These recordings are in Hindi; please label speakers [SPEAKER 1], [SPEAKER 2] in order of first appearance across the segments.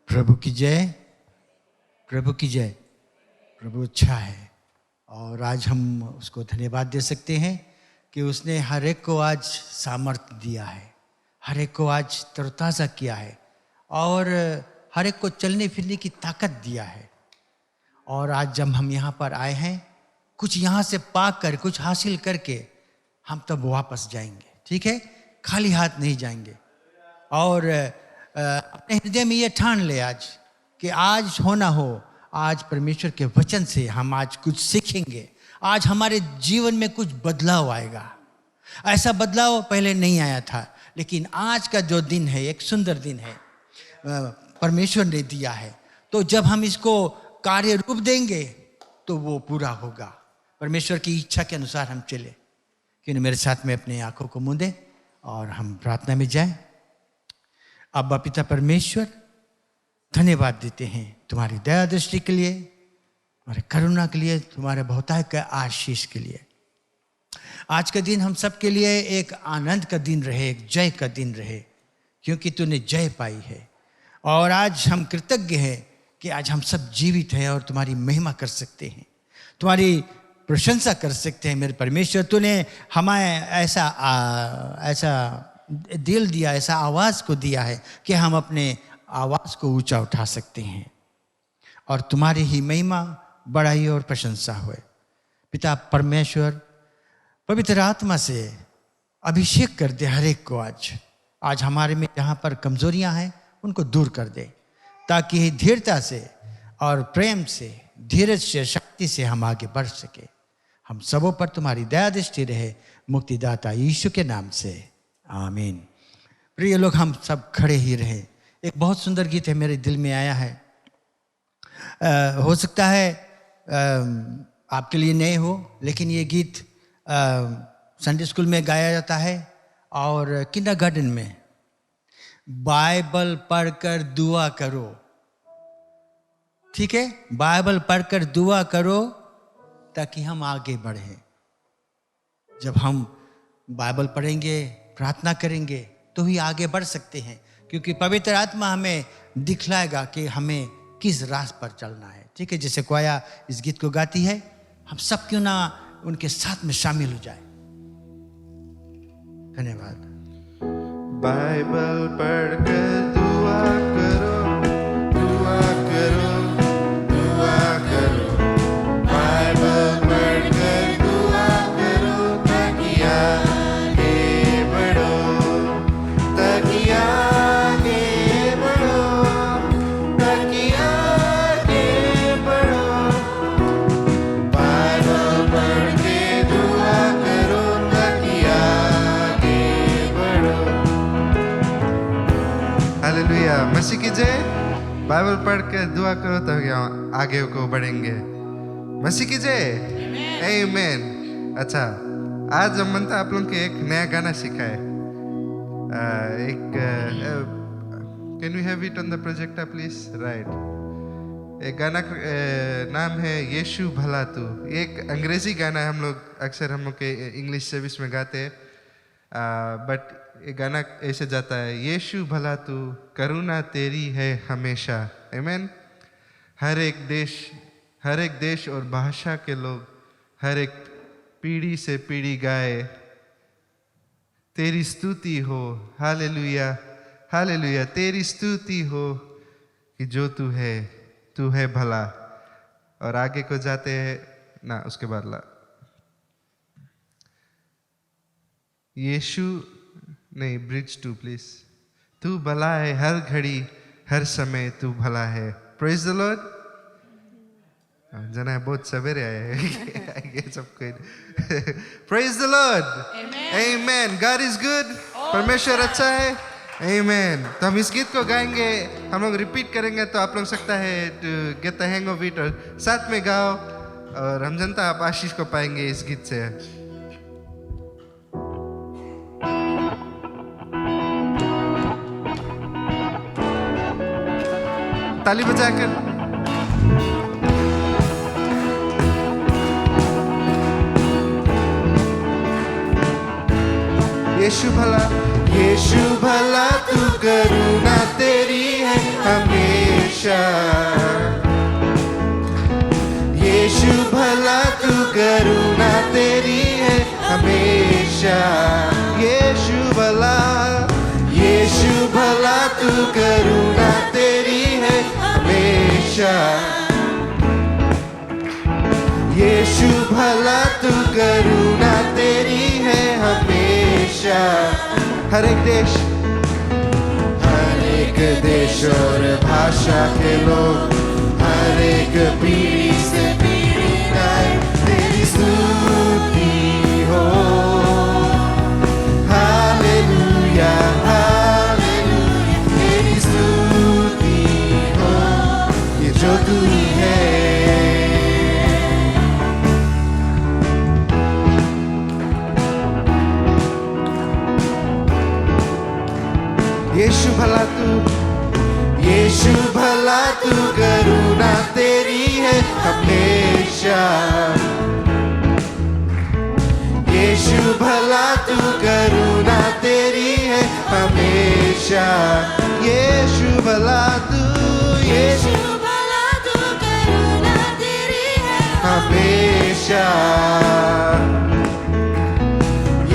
[SPEAKER 1] प्रभु की जय, प्रभु की जय। प्रभु अच्छा है और आज हम उसको धन्यवाद दे सकते हैं कि उसने हर एक को आज सामर्थ्य दिया है, हर एक को आज तरोताज़ा किया है और हर एक को चलने फिरने की ताकत दिया है। और आज जब हम यहाँ पर आए हैं, कुछ यहाँ से पाकर, कुछ हासिल करके हम तब वापस जाएंगे, ठीक है? खाली हाथ नहीं जाएंगे। और अपने हृदय में ये ठान ले आज कि आज हो ना हो, आज परमेश्वर के वचन से हम आज कुछ सीखेंगे, आज हमारे जीवन में कुछ बदलाव आएगा। ऐसा बदलाव पहले नहीं आया था, लेकिन आज का जो दिन है एक सुंदर दिन है, परमेश्वर ने दिया है। तो जब हम इसको कार्य रूप देंगे तो वो पूरा होगा। परमेश्वर की इच्छा के अनुसार हम चले। क्यों मेरे साथ में अपने आंखों को मूंदे और हम प्रार्थना में जाएं। अब्बा पिता परमेश्वर, धन्यवाद देते हैं तुम्हारी दया दृष्टि के लिए, तुम्हारे करुणा के लिए, तुम्हारे बहुतायत के आशीष के लिए। आज का दिन हम सब के लिए एक आनंद का दिन रहे, एक जय का दिन रहे, क्योंकि तूने जय पाई है। और आज हम कृतज्ञ हैं कि आज हम सब जीवित हैं और तुम्हारी महिमा कर सकते हैं, तुम्हारी प्रशंसा कर सकते हैं। मेरे परमेश्वर, तूने हमें ऐसा दिल दिया, ऐसा आवाज़ को दिया है कि हम अपने आवाज़ को ऊंचा उठा सकते हैं और तुम्हारी ही महिमा, बड़ाई और प्रशंसा हुए। पिता परमेश्वर, पवित्र आत्मा से अभिषेक कर दे हर एक को। आज हमारे में जहाँ पर कमजोरियाँ हैं उनको दूर कर दे, ताकि धीरता से और प्रेम से, धीरज से, शक्ति से हम आगे बढ़ सके। हम सबों पर तुम्हारी दया दृष्टि रहे, मुक्तिदाता यीशु के नाम से, आमीन। प्रिय लोग, हम सब खड़े ही रहे। एक बहुत सुंदर गीत है, मेरे दिल में आया है। हो सकता है आपके लिए नए हो, लेकिन ये गीत संडे स्कूल में गाया जाता है और किंडरगार्टन में। बाइबल पढ़कर दुआ करो, ठीक है? बाइबल पढ़कर दुआ करो ताकि हम आगे बढ़ें। जब हम बाइबल पढ़ेंगे, प्रार्थना करेंगे तो ही आगे बढ़ सकते हैं, क्योंकि पवित्र आत्मा हमें दिखलाएगा कि हमें किस रास्ते पर चलना है, ठीक है? जैसे कोया इस गीत को गाती है, हम सब क्यों ना उनके साथ में शामिल हो जाए। धन्यवाद।
[SPEAKER 2] बाइबल पढ़कर दुआ करो, दुआ करो, दुआ करो। बाइबल पढ़कर दुआ करो ताकि आगे बढ़ो, ताकि आगे बढ़ो, ताकि आगे बढ़ो। बाइबल पढ़ के दुआ करो ताकि आगे बढ़ो। हालेलुया, मसीह की जय। बाइबल पढ़ के दुआ करो ताकि आगे को बढ़ेंगे। मसीह की जय, आमीन। अच्छा, आज हम मनता आप लोगों के एक नया गाना सीखा है। Can we have it on the projector please? Right. एक गाना नाम है यीशु भला तू। एक अंग्रेजी गाना है, हम लोग के इंग्लिश सर्विस में गाते हैं, बट ये गाना ऐसे जाता है, यीशु भला तू, करुणा तेरी है हमेशा। आमीन। हर एक देश और भाषा के लोग, हर एक पीढ़ी से पीढ़ी गाए तेरी स्तुति हो। हालेलुया, हालेलुया, तेरी स्तुति हो कि जो तू है भला। और आगे को जाते हैं ना, उसके बाद ला यीशु नहीं, ब्रिज 2 प्लीज। तू भला है हर घड़ी, हर समय तू भला है। Praise the Lord. जना बहुत सवेरे आए हैं सबको। Praise the Lord, amen. God is good, परमेश्वर अच्छा है, आमेन। तो हम इस गीत को गाएंगे, हम लोग रिपीट करेंगे, तो आप लोग सकता है to get the hang of it, और साथ में गाओ, और हम जनता आप आशीष को पाएंगे इस गीत से। ताली बजाकर। यीशु भला, यीशु भला तू, करुणा तेरी है हमें हमेशा। यीशु भला तू करुणा तेरी है हमेशा। यीशु भला तू करुणा तेरी है हमेशा। यीशु भला तू करुणा तेरी है हमेशा। हर एक देश और भाषा के लोग, हर एक पीढ़ी से पीढ़ी गाए तेरी स्तुति हो। हालेलुया हालेलुया तेरी स्तुति हो। ये जो तू ही है। यीशु भला तू करुणा तेरी है हमेशा। यीशु भला तू करुणा तेरी है हमेशा। यीशु भला तू करुणा तेरी है हमेशा।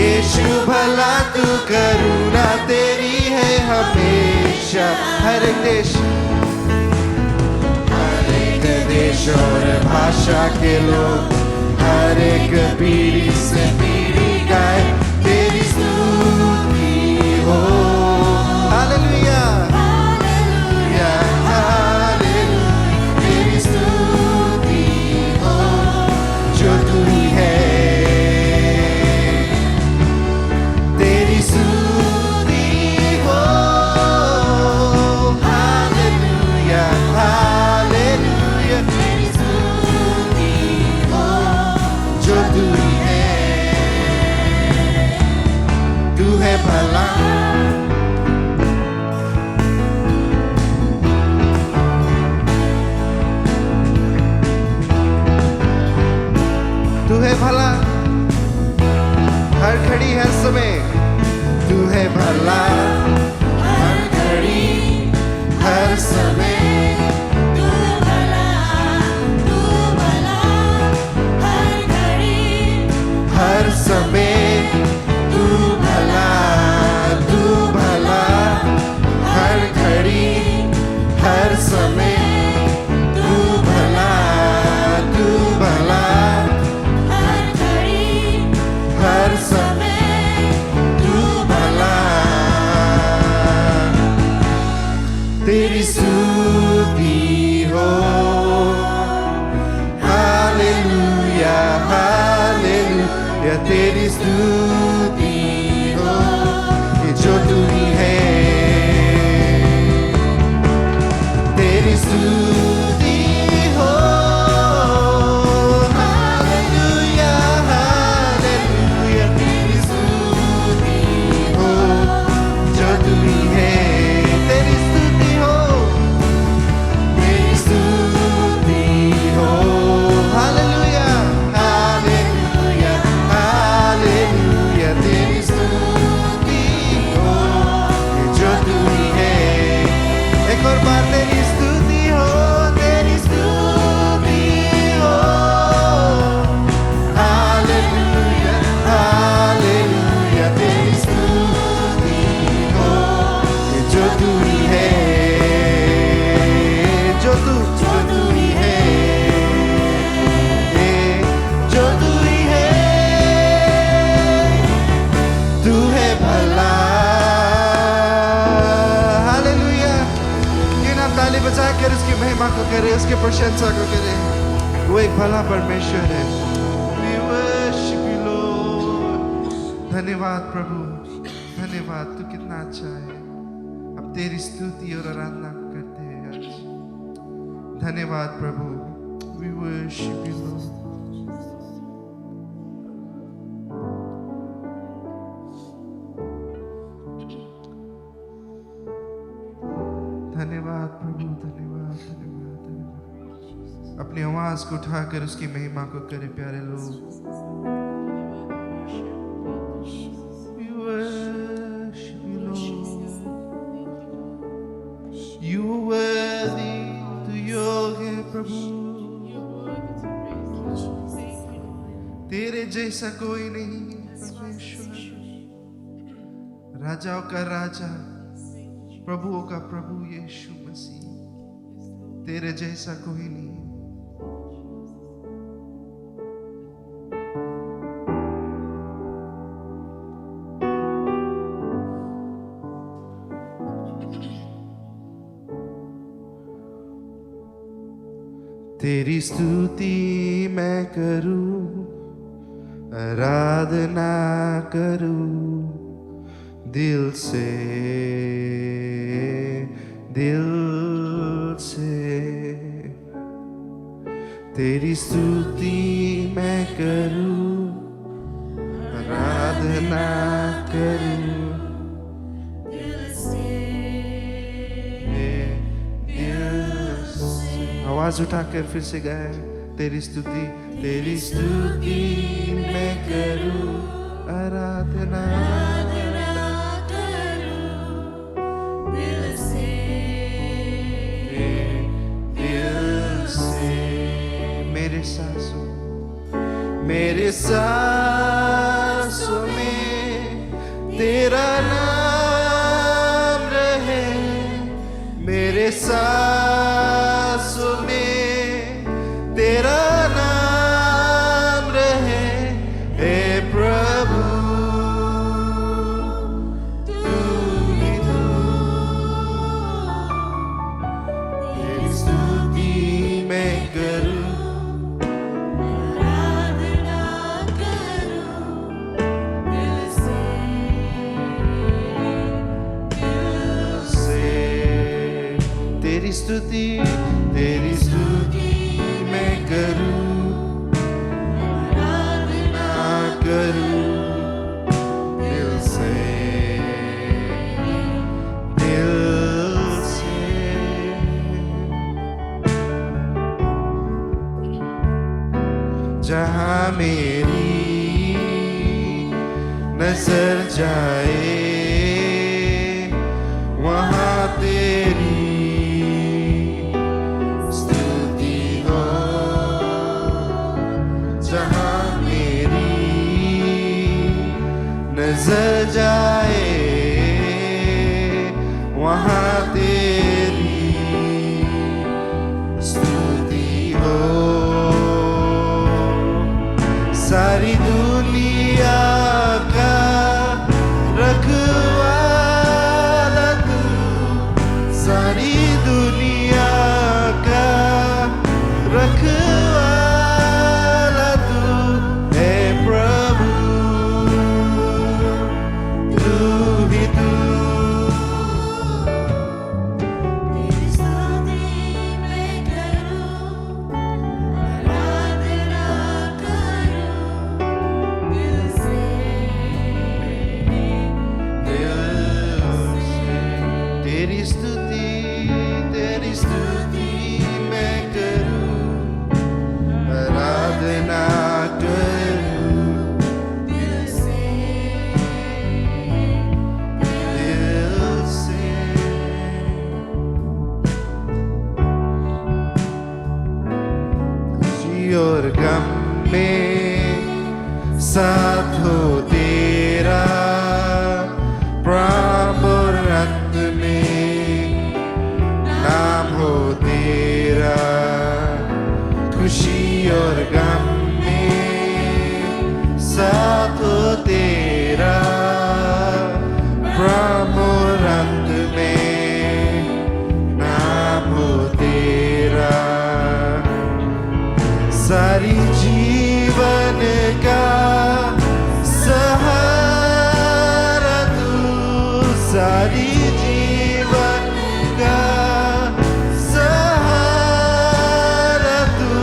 [SPEAKER 2] यीशु भला तू करुणा तेरी है हमेशा। हर एक देश और भाषा के लोग, हर एक पीढ़ी से पीढ़ी गाए तेरी स्तुति हो। हालेलुया हालेलुया हालेलुया तेरी स्तुति हो। जो तू ही है तेरी स्तुति हो। हालेलुया हालेलुया तेरी स्तुति हो। जो तू ही है, तू है भला। तू है भला हर घड़ी हर समय। तू है भला हर घड़ी हर समय।
[SPEAKER 3] तू भला हर घड़ी
[SPEAKER 2] हर समय तू भला हर घड़ी हर समय। तू भला
[SPEAKER 3] हर घड़ी
[SPEAKER 2] हर समय। तू भला तेरी स्तुति हो। हालेलुया हालेलुया तेरी स्तुति हो। ये जो तू ही है तेरी स्तुति हो। हालेलुया हालेलुया तेरी स्तुति हो। जो तू ही है तेरी स्तुति हो। तेरी स्तुति हो। हालेलुया हालेलुया हालेलुया तेरी स्तुति हो। ये जो तू ही है। एक और बार तेरी स्तुति हो। तेरी स्तुति हो। हालेलुया हालेलुया तेरी स्तुति हो। ये जो तू ही है। जो तू ही है। जो तू ही है। तू है भला। हालेलुया। क्यों ना ताली बजाकर उसकी महिमा को करे, उसकी प्रशंसा को करे। वो एक भला परमेश्वर है। We worship you, Lord. धन्यवाद प्रभु, धन्यवाद। तू कितना अच्छा है। अब तेरी स्तुति और आराधना करते हैं आज। धन्यवाद प्रभु। We worship you, Lord. धन्यवाद प्रभु, धन्यवाद धन्यवाद धन्यवाद। अपनी आवाज को उठाकर उसकी महिमा को करे प्यारे लोग। We worship you, Lord. You are worthy. प्रभु तेरे जैसा कोई नहीं परमेश्वर राजाओं का राजा प्रभुओं का प्रभु यीशु मसीह तेरे जैसा कोई नहीं तेरी स्तुति मैं करूं आराधना करूं दिल से तेरी स्तुति मैं करूं आराधना करूं आवाज उठाकर फिर से गाए तेरी स्तुति मैं करूं आराधना मेरे सांसों में तेरा नाम रहे मेरे सांसों में तेरा नाम रहे हे प्रभु तू ही तू तेरी स्तुति मैं करूं तेरी स्तुति मैं करूं आराधना करूं दिल से जहां मेरी नजर जाए वहां तेरी नजर जाए वहां तेरी स्तुति हो सारी दुनिया का रखवाला तू सारी दुनिया का रखवाला तू है प्रभु और गम में साथ हो तेरा प्रभु रक्त में नाम हो तेरा खुशी और गम में साथ हो तेरा प्रभु रक्त में नाम हो तेरा सारी जीवन का सहारा तू सारी जीवन का सहारा तू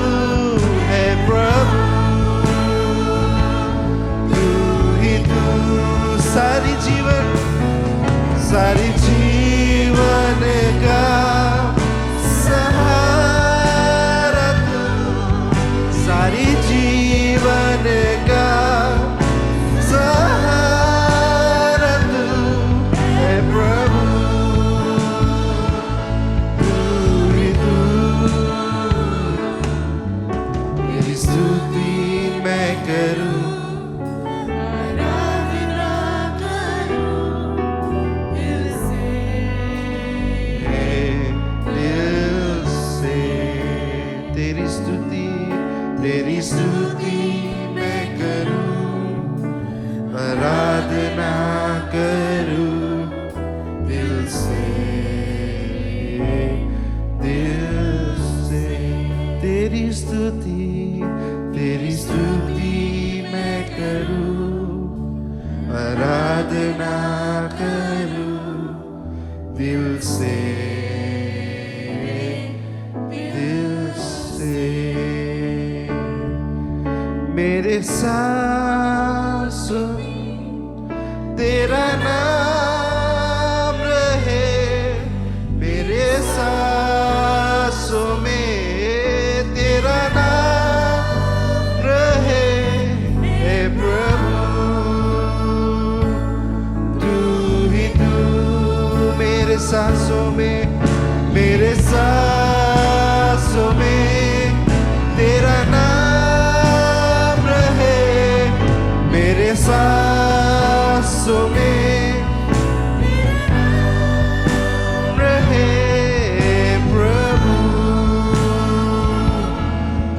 [SPEAKER 2] है प्रभु तेरी स्तुति मैं करूं, आराधना करूं दिल से, मेरे सांसों तेरा नाम रहे, मेरे सांसों में तेरा नाम रहे, हे प्रभु तू ही तू, मेरे सांसों में तेरा नाम रहे, मेरे सांसों में रहे, प्रभु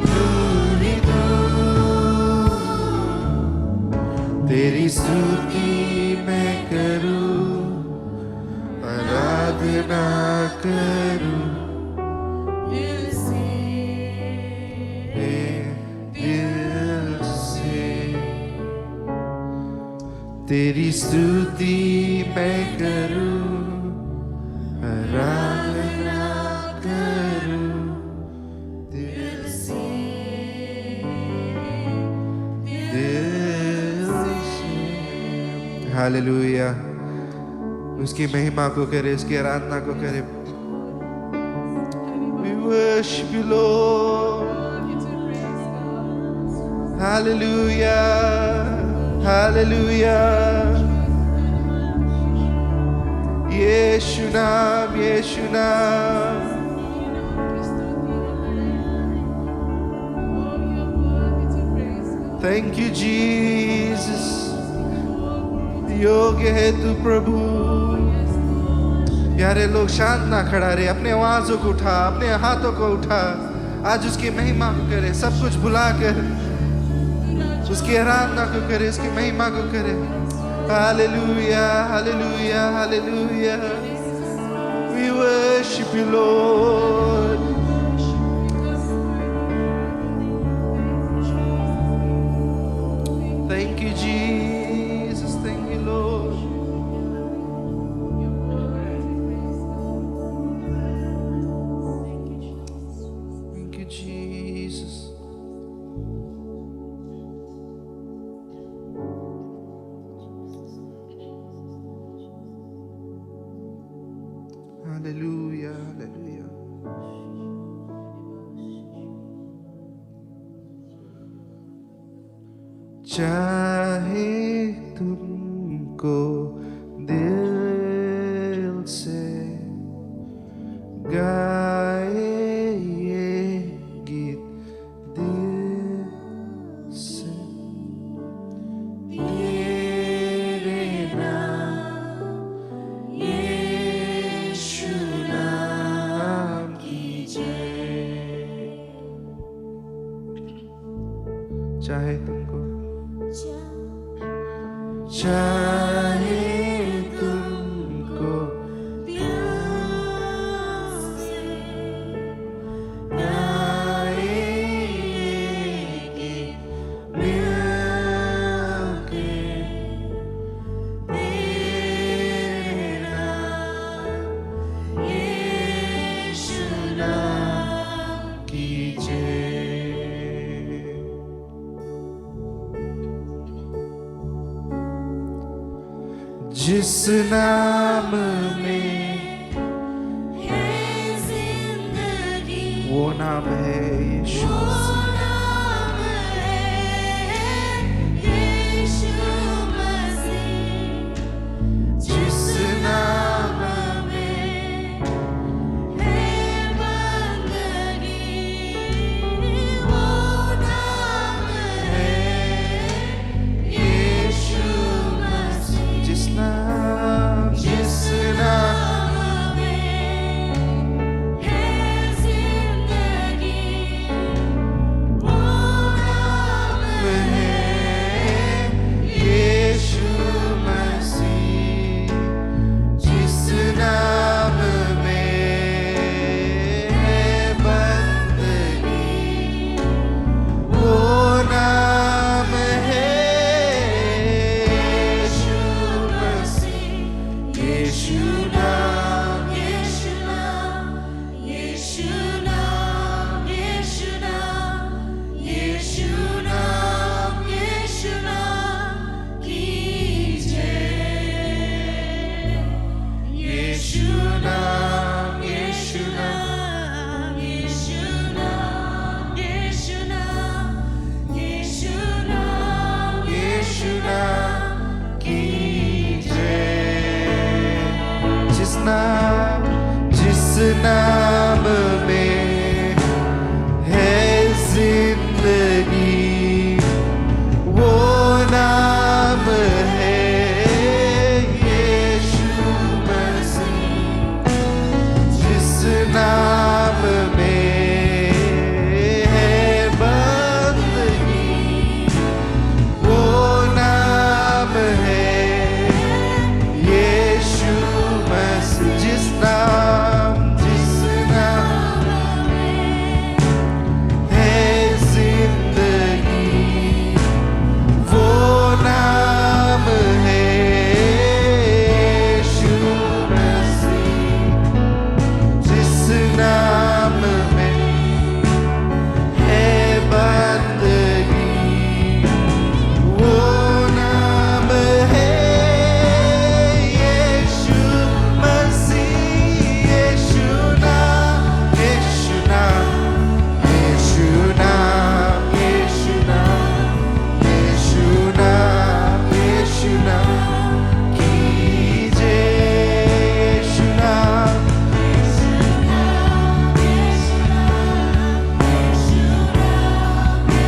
[SPEAKER 2] तू ही तू, तेरी स्तुति मैं करूं, आराधना करूं दिल से, तेरी स्तुति मैं करूं, आराधना करूं दिल से, हालेलुया। उसकी महिमा को करे, उसकी आराधना को करे। We worship you, Lord. Hallelujah, hallelujah. यीशु नाम, यीशु नाम। Thank you, Jesus. योग्य है तू प्रभु। प्यारे लोग शांत ना खड़ा रहे, अपने आवाजों को उठा, अपने हाथों को उठा, आज उसकी महिमा को करे, सब कुछ भुला कर उसकी आराधना को करे, उसकी महिमा को करे। Hallelujah, hallelujah, hallelujah. We worship you, Lord. Thank you, Jesus. Thank you, Lord. Thank you, Jesus. Hallelujah, hallelujah. चाहे तुमको दिल से गाए ये गीत दिल से, तेरे नाम यीशु नाम की जय। चाहे तुमको, चाहे तुमको जिस नाम में
[SPEAKER 3] है जिंदगी,
[SPEAKER 2] वो नाम है यीशु।
[SPEAKER 3] वो नाम है यीशु मसीह।
[SPEAKER 2] जिस
[SPEAKER 3] नाम में है बंदगी, वो नाम है यीशु मसीह।
[SPEAKER 2] जिस नाम, जिस नाम
[SPEAKER 3] में है जिंदगी,
[SPEAKER 2] नाम में है जिंदगी, वो नाम है यीशु मसीह। जिस नाम में है बंदगी, वो नाम है यीशु मसीह। जिस नाम है जिंदगी, वो नाम है यीशु मसीह। जिस नाम में है बंदगी, वो नाम है यीशु मसीह। यीशु नाम, यीशु नाम, यीशु नाम, यीशु नाम, यीशु नाम, यीशु नाम कीजिए। यीशु नाम, यीशु नाम,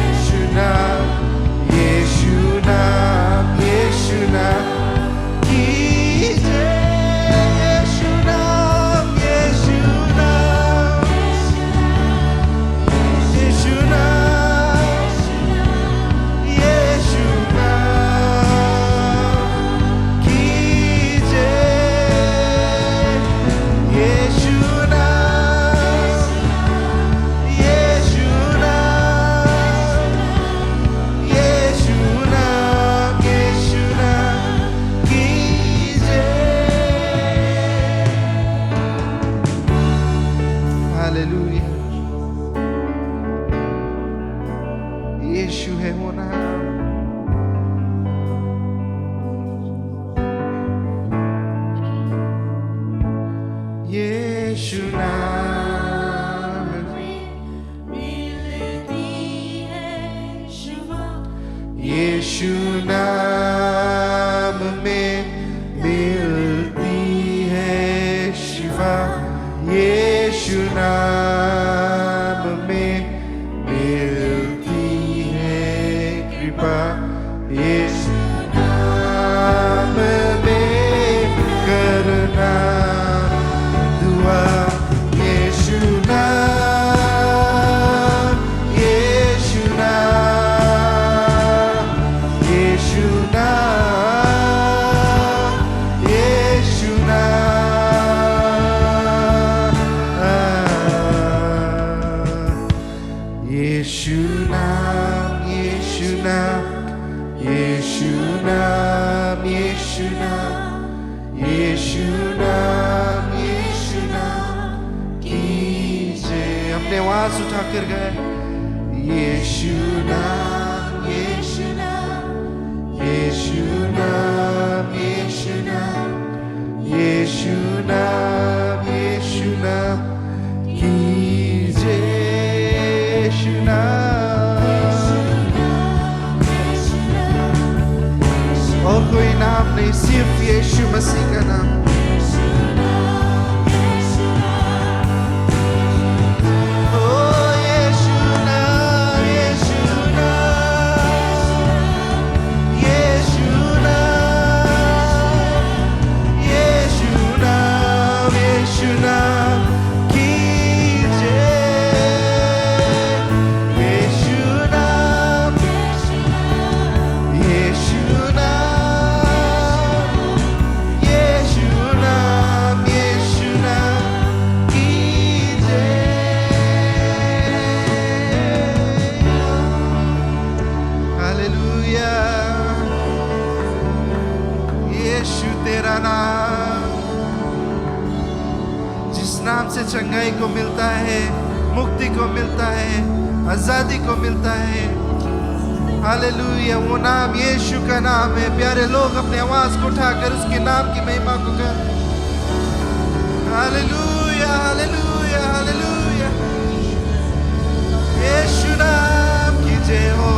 [SPEAKER 2] यीशु नाम, यीशु नाम कीजिए। यीशु नाम, यीशु नाम, यीशु नाम, यीशु नाम कीजिए। यीशु नाम, यीशु नाम, यीशु नाम, यीशु नाम कीजिए। हालेलुया। यीशु है वो नाम। यीशु नाम,
[SPEAKER 3] मिलती है शिवा,
[SPEAKER 2] यीशु नाम में मिलती है शिफा। यीशु नाम में मिलती है कृपा। यीशु नाम में करना दुआ। यीशु नाम, यीशु नाम, यीशु नाम, यीशु नाम, यीशु नाम, यीशु नाम, यीशु नाम, यीशु नाम, यीशु नाम, यीशु नाम कीजिए। अपने आवाज उठाकर गए। यीशु नाम, यीशु नाम, यीशु नाम, यीशु नाम, यीशु नाम, यीशु नाम कीजिए। यीशु नाम, और कोई नाम नहीं, सिर्फ यीशु मसीह का नाम। ओ यीशु नाम, यीशु नाम, यीशु नाम, यीशु नाम, यीशु नाम कीजिए। यीशु नाम, यीशु नाम, यीशु नाम, यीशु नाम कीजिए। हालेलुया। यीशु तेरा नाम, जिस नाम से चंगाई को मिलता है, मुक्ति को मिलता है, आजादी को मिलता है। हालेलुया। वो नाम यीशु का नाम है। प्यारे लोग अपने आवाज को उठाकर उसके नाम की महिमा को कर। Hallelujah, hallelujah, hallelujah. यीशु नाम की जय हो।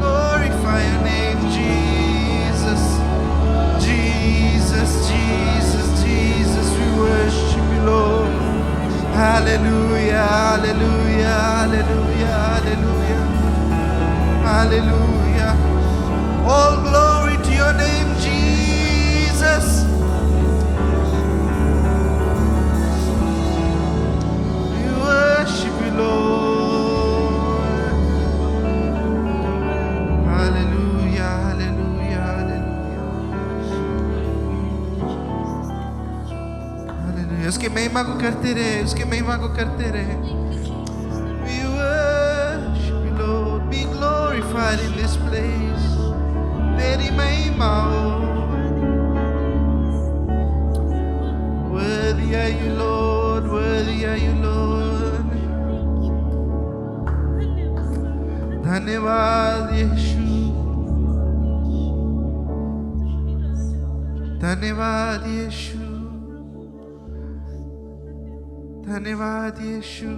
[SPEAKER 2] Glorify your name, Jesus. Hallelujah. All glory to your name, Jesus. We worship you, Lord. Hallelujah, hallelujah, hallelujah. Hallelujah. उसकी महिमा को करते रहे, उसकी महिमा को करते रहे. We worship you, Lord. Be glorified in this place. तेरी महिमा हो. Worthy are you, Lord. Worthy are you, Lord. धन्यवाद यीशु. धन्यवाद यीशु. धन्यवाद यीशु.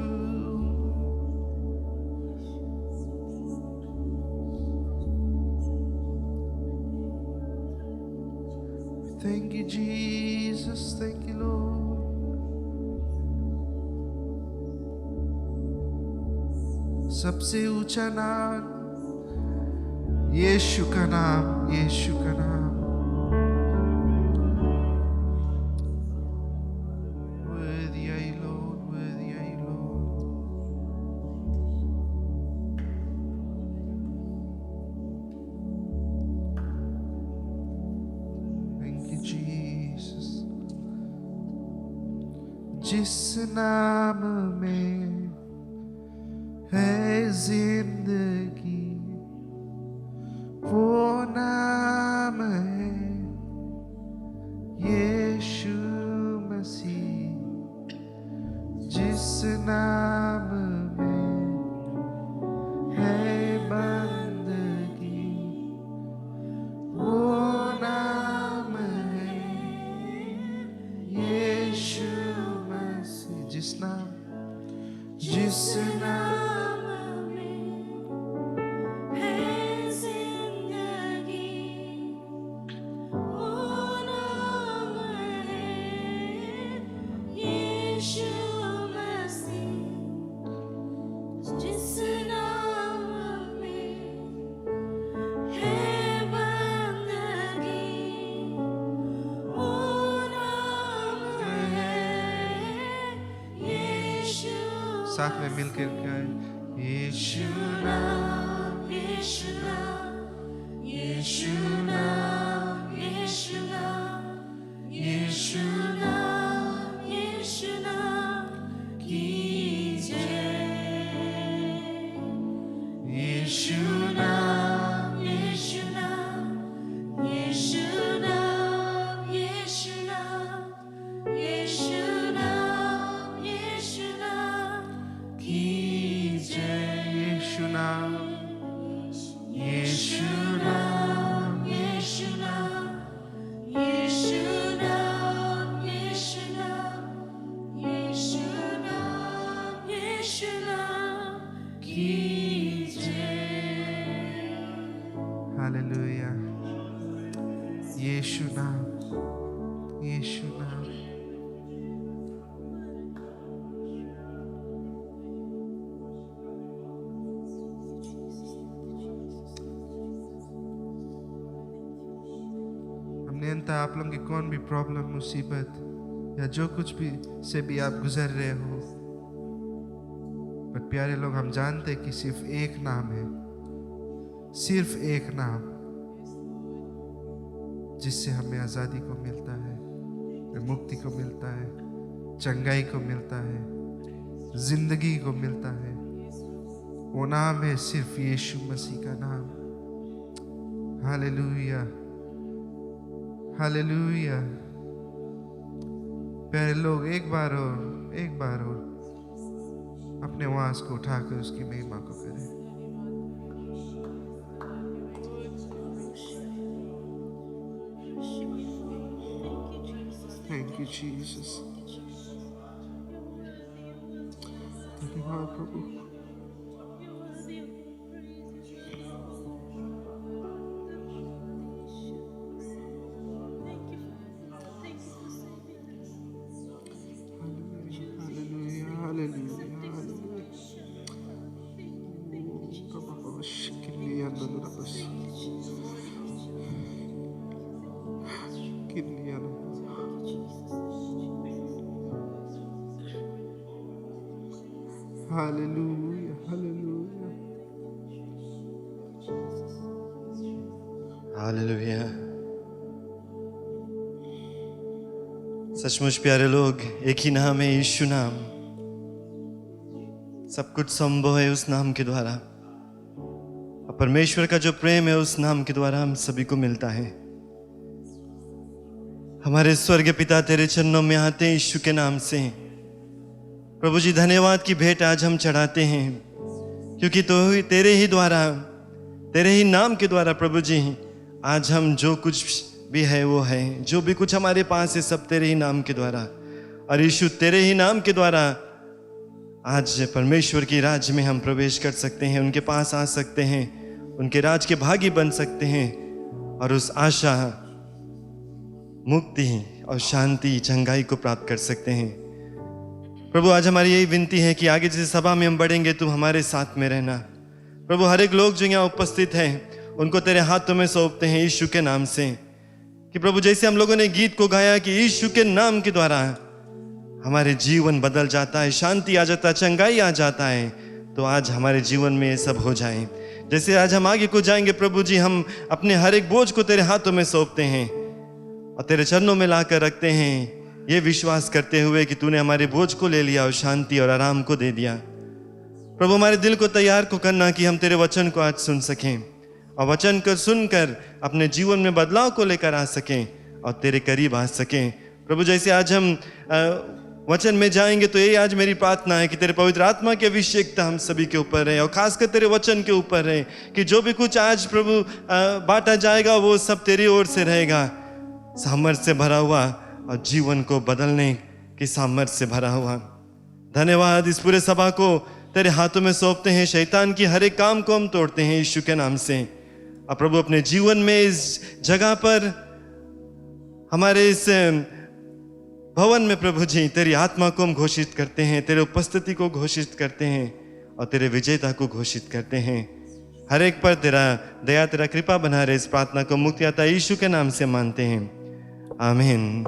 [SPEAKER 2] Thank you, Jesus. Thank you, Lord. सबसे ऊंचा नाम यीशु का नाम, यीशु का नाम. Worthy are you, Lord. Worthy are you, Lord. Thank you, Jesus. जिस नाम में है जिंदगी, वो नाम है यीशु मसीह. जिस नाम में है बंदगी, वो नाम है यीशु मसीह. जिस नाम साथ में मिलकर गाएं. यीशु नाम, यीशु नाम, यीशु नाम, यीशु नाम, यीशु नाम, यीशु नाम की जय. यीशु नाम, यीशु नाम, यीशु नाम, यीशु नाम, यीशु नाम, यीशु नाम की जय. यीशु नाम, यीशु नाम, यीशु नाम, यीशु नाम, यीशु नाम, यीशु नाम, यीशु नाम की जय. हालेलुया. यीशु नाम, यीशु नाम. नियंता आप लोगों की कौन भी प्रॉब्लम, मुसीबत या जो कुछ भी से भी आप गुजर रहे हो, पर प्यारे लोग, हम जानते हैं कि सिर्फ एक नाम है, सिर्फ एक नाम, जिससे हमें आज़ादी को मिलता है, मुक्ति को मिलता है, चंगाई को मिलता है, जिंदगी को मिलता है. वो नाम है सिर्फ यीशु मसीह का नाम. Hallelujah, hallelujah. प्यारे लोग, एक बार और अपने आवाज को उठाकर उसकी महिमा को करें. Thank you Jesus. धन्यवाद प्रभु. Hallelujah, hallelujah.
[SPEAKER 4] हालेलुया। सचमुच प्यारे लोग, एक ही नाम है, यीशु नाम। सब कुछ संभव है उस नाम के द्वारा। और परमेश्वर का जो प्रेम है उस नाम के द्वारा हम सभी को मिलता है। हमारे स्वर्ग पिता तेरे चरणों में आते हैं यीशु के नाम से। प्रभु जी, धन्यवाद की भेंट आज हम चढ़ाते हैं, क्योंकि तो तेरे ही द्वारा, तेरे ही नाम के द्वारा प्रभु जी आज हम जो कुछ भी है वो है। जो भी कुछ हमारे पास है सब तेरे ही नाम के द्वारा। और यीशु, तेरे ही नाम के द्वारा आज परमेश्वर की राज्य में हम प्रवेश कर सकते हैं, उनके पास आ सकते हैं, उनके राज के भागी बन सकते हैं और उस आशा, मुक्ति और शांति, चंगाई को प्राप्त कर सकते हैं। प्रभु, आज हमारी यही विनती है कि आगे जिस सभा में हम बढ़ेंगे तुम हमारे साथ में रहना। प्रभु, हर एक लोग जो यहाँ उपस्थित हैं उनको तेरे हाथों में सौंपते हैं यीशु के नाम से। कि प्रभु, जैसे हम लोगों ने गीत को गाया कि यीशु के नाम के द्वारा हमारे जीवन बदल जाता है, शांति आ जाता है, चंगाई आ जाता है, तो आज हमारे जीवन में ये सब हो जाए। जैसे आज हम आगे को जाएंगे प्रभु जी, हम अपने हर एक बोझ को तेरे हाथों में सौंपते हैं और तेरे चरणों में लाकर रखते हैं, ये विश्वास करते हुए कि तूने हमारे बोझ को ले लिया और शांति और आराम को दे दिया। प्रभु, हमारे दिल को तैयार को करना कि हम तेरे वचन को आज सुन सकें और वचन को सुनकर अपने जीवन में बदलाव को लेकर आ सकें और तेरे करीब आ सकें। प्रभु, जैसे आज हम वचन में जाएंगे तो ये आज मेरी प्रार्थना है कि तेरे पवित्र आत्मा की अभिषेकता हम सभी के ऊपर है और खासकर तेरे वचन के ऊपर है, कि जो भी कुछ आज प्रभु बांटा जाएगा वो सब तेरी ओर से रहेगा, सामर्थ्य से भरा हुआ और जीवन को बदलने की सामर्थ्य से भरा हुआ। धन्यवाद। इस पूरे सभा को तेरे हाथों में सौंपते हैं। शैतान की हर एक काम को हम तोड़ते हैं यीशु के नाम से। और प्रभु, अपने जीवन में इस जगह पर, हमारे इस भवन में प्रभु जी, तेरी आत्मा को हम घोषित करते हैं, तेरे उपस्थिति को घोषित करते हैं और तेरे विजेता को घोषित करते हैं। हर एक पर तेरा दया, तेरा कृपा बना रहे। इस प्रार्थना को मुक्तिदाता यीशु के नाम से मानते हैं। आमीन,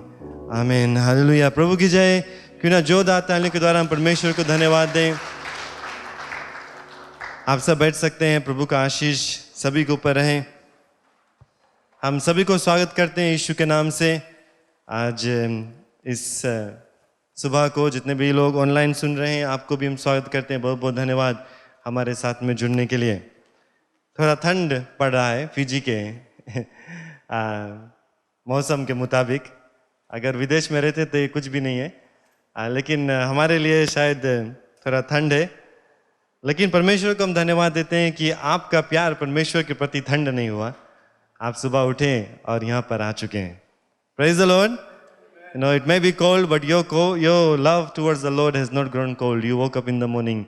[SPEAKER 4] आमीन, हालेलुया। प्रभु की जय। क्यों ना जोरदार तालियों के द्वारा हम परमेश्वर को धन्यवाद दें। आप सब बैठ सकते हैं। प्रभु का आशीष सभी के ऊपर रहे। हम सभी को स्वागत करते हैं यीशु के नाम से। आज इस सुबह को जितने भी लोग ऑनलाइन सुन रहे हैं, आपको भी हम स्वागत करते हैं। बहुत बहुत धन्यवाद हमारे साथ में जुड़ने के लिए। थोड़ा ठंड पड़ रहा है फिजी के मौसम के मुताबिक। अगर विदेश में रहते तो ये कुछ भी नहीं है, लेकिन हमारे लिए शायद थोड़ा ठंड है। लेकिन परमेश्वर को हम धन्यवाद देते हैं कि आपका प्यार परमेश्वर के प्रति ठंड नहीं हुआ। आप सुबह उठे और यहाँ पर आ चुके हैं। Praise the Lord. You know, it may be cold, but your love towards the Lord has not grown cold. You woke up in the morning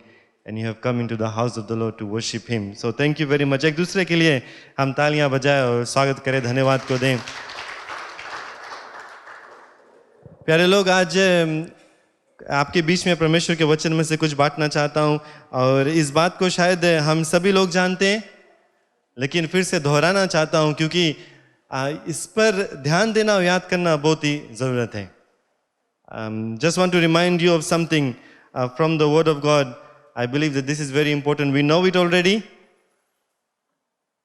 [SPEAKER 4] and you have come into the house of the Lord to worship Him. So thank you very much. एक दूसरे के लिए हम तालियां बजाएं और स्वागत करें, धन्यवाद को दें। प्यारे लोग, आज आपके बीच में परमेश्वर के वचन में से कुछ बांटना चाहता हूं। और इस बात को शायद हम सभी लोग जानते हैं, लेकिन फिर से दोहराना चाहता हूं, क्योंकि इस पर ध्यान देना और याद करना बहुत ही ज़रूरत है। Just want to remind you of something from the Word of God. I believe that this is very important. We know it already,